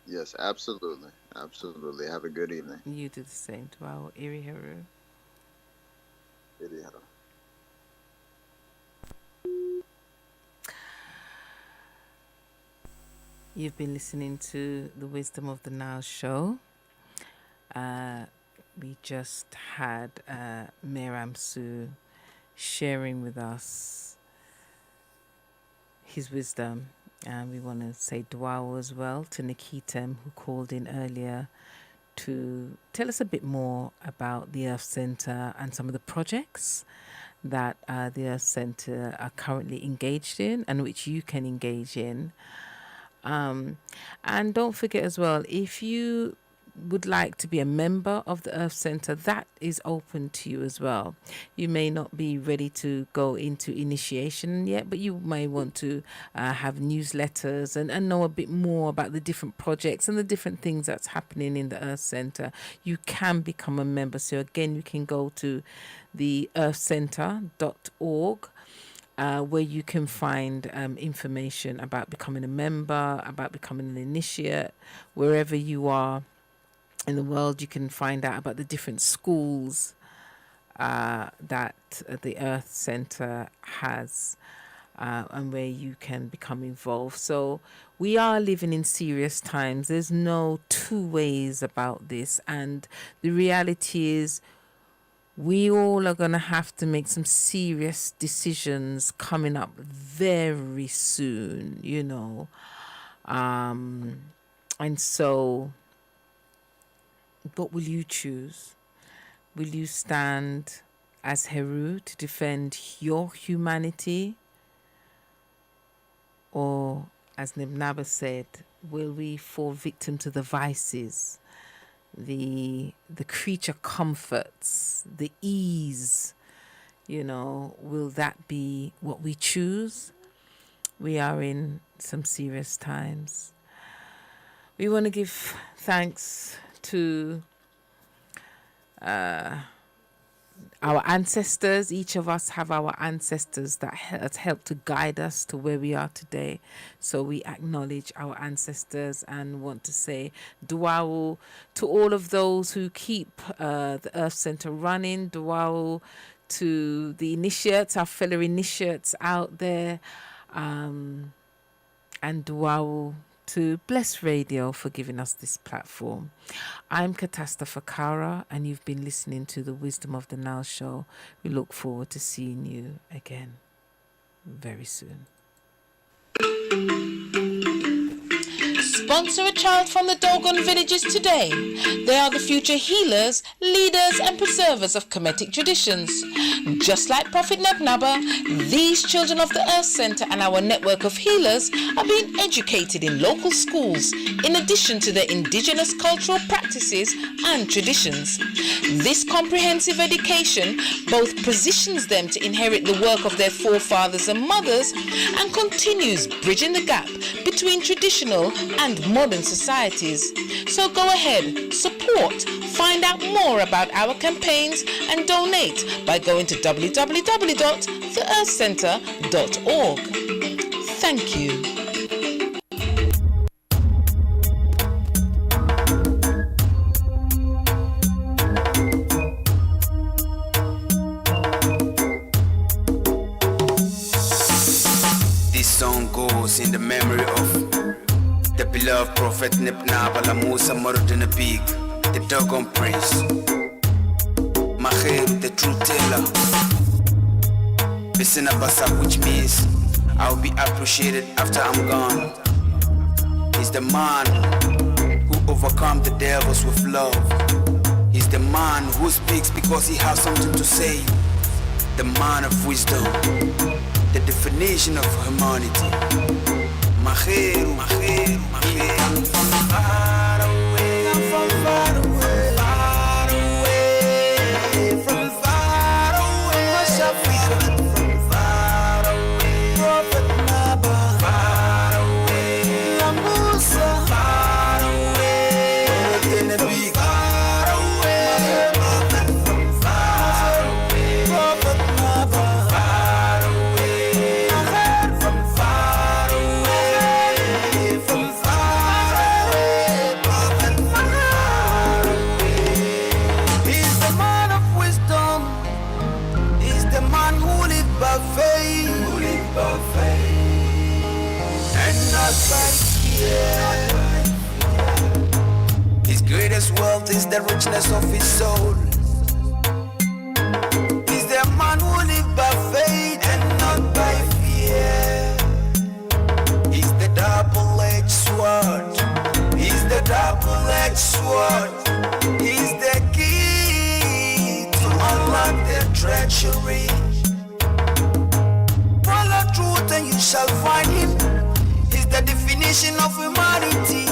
Yes, absolutely. Have a good evening. You do the same. Duao Iriharu. Iriharu. You've been listening to the Wisdom of the Nile show. We just had Meramsu sharing with us his wisdom. And we want to say dua as well to Nekhitem, who called in earlier to tell us a bit more about the Earth Center and some of the projects that the Earth Center are currently engaged in, and which you can engage in. And don't forget as well, if you would like to be a member of the Earth Center, that is open to you as well. You may not be ready to go into initiation yet, but you may want to have newsletters and know a bit more about the different projects and the different things that's happening in the Earth Center. You can become a member. So again, you can go to the earthcenter.org, where you can find information about becoming a member, about becoming an initiate. Wherever you are in the world, you can find out about the different schools that the Earth Center has, and where you can become involved. So we are living in serious times. There's no two ways about this. And the reality is, we all are going to have to make some serious decisions coming up very soon, And so, what will you choose? Will you stand as Heru to defend your humanity? Or, as Nebnaba said, will we fall victim to the vices, the creature comforts, the ease? Will that be what we choose? We are in some serious times. We want to give thanks to our ancestors. Each of us have our ancestors that has helped to guide us to where we are today. So we acknowledge our ancestors and want to say du'a to all of those who keep the Earth Center running. Du'a to the initiates, our fellow initiates out there, and du'a to Bless Radio for giving us this platform. I'm Katasta Fakara, and you've been listening to the Wisdom of the Nile show. We look forward to seeing you again very soon. Sponsor a child from the Dogon villages today. They are the future healers, leaders and preservers of Kemetic traditions. Just like Prophet Nebnaba, these children of the Earth Center and our network of healers are being educated in local schools in addition to their indigenous cultural practices and traditions. This comprehensive education both positions them to inherit the work of their forefathers and mothers and continues bridging the gap between traditional and and modern societies. So go ahead, support, find out more about our campaigns and donate by going to www.theearthcenter.org. Thank you. This song goes in the memory of the beloved prophet Nebnabala Musa Mordinabig, the doggone prince, Mahir, the truth teller, Bisinabasa, which means I'll be appreciated after I'm gone. He's the man who overcome the devils with love. He's the man who speaks because he has something to say. The man of wisdom, the definition of humanity. Mahir, Mahir, Mahir. I'm from far away, I'm from far away, far away, from far away. Shafira, from far away, Prophet Naba, far away, Musa, far away, Nabi, far away, Prophet, from far away, Prophet Naba, far away, from far away, from far away, Prophet, far away. He's the man of wisdom. He's the man who lived by faith, and not by fear. His greatest wealth is the richness of his soul. He's the man who lived by faith and not by fear. He's the double-edged sword. He's the double-edged sword. He's the key to unlock the treachery. Follow truth and you shall find him. He's the definition of humanity.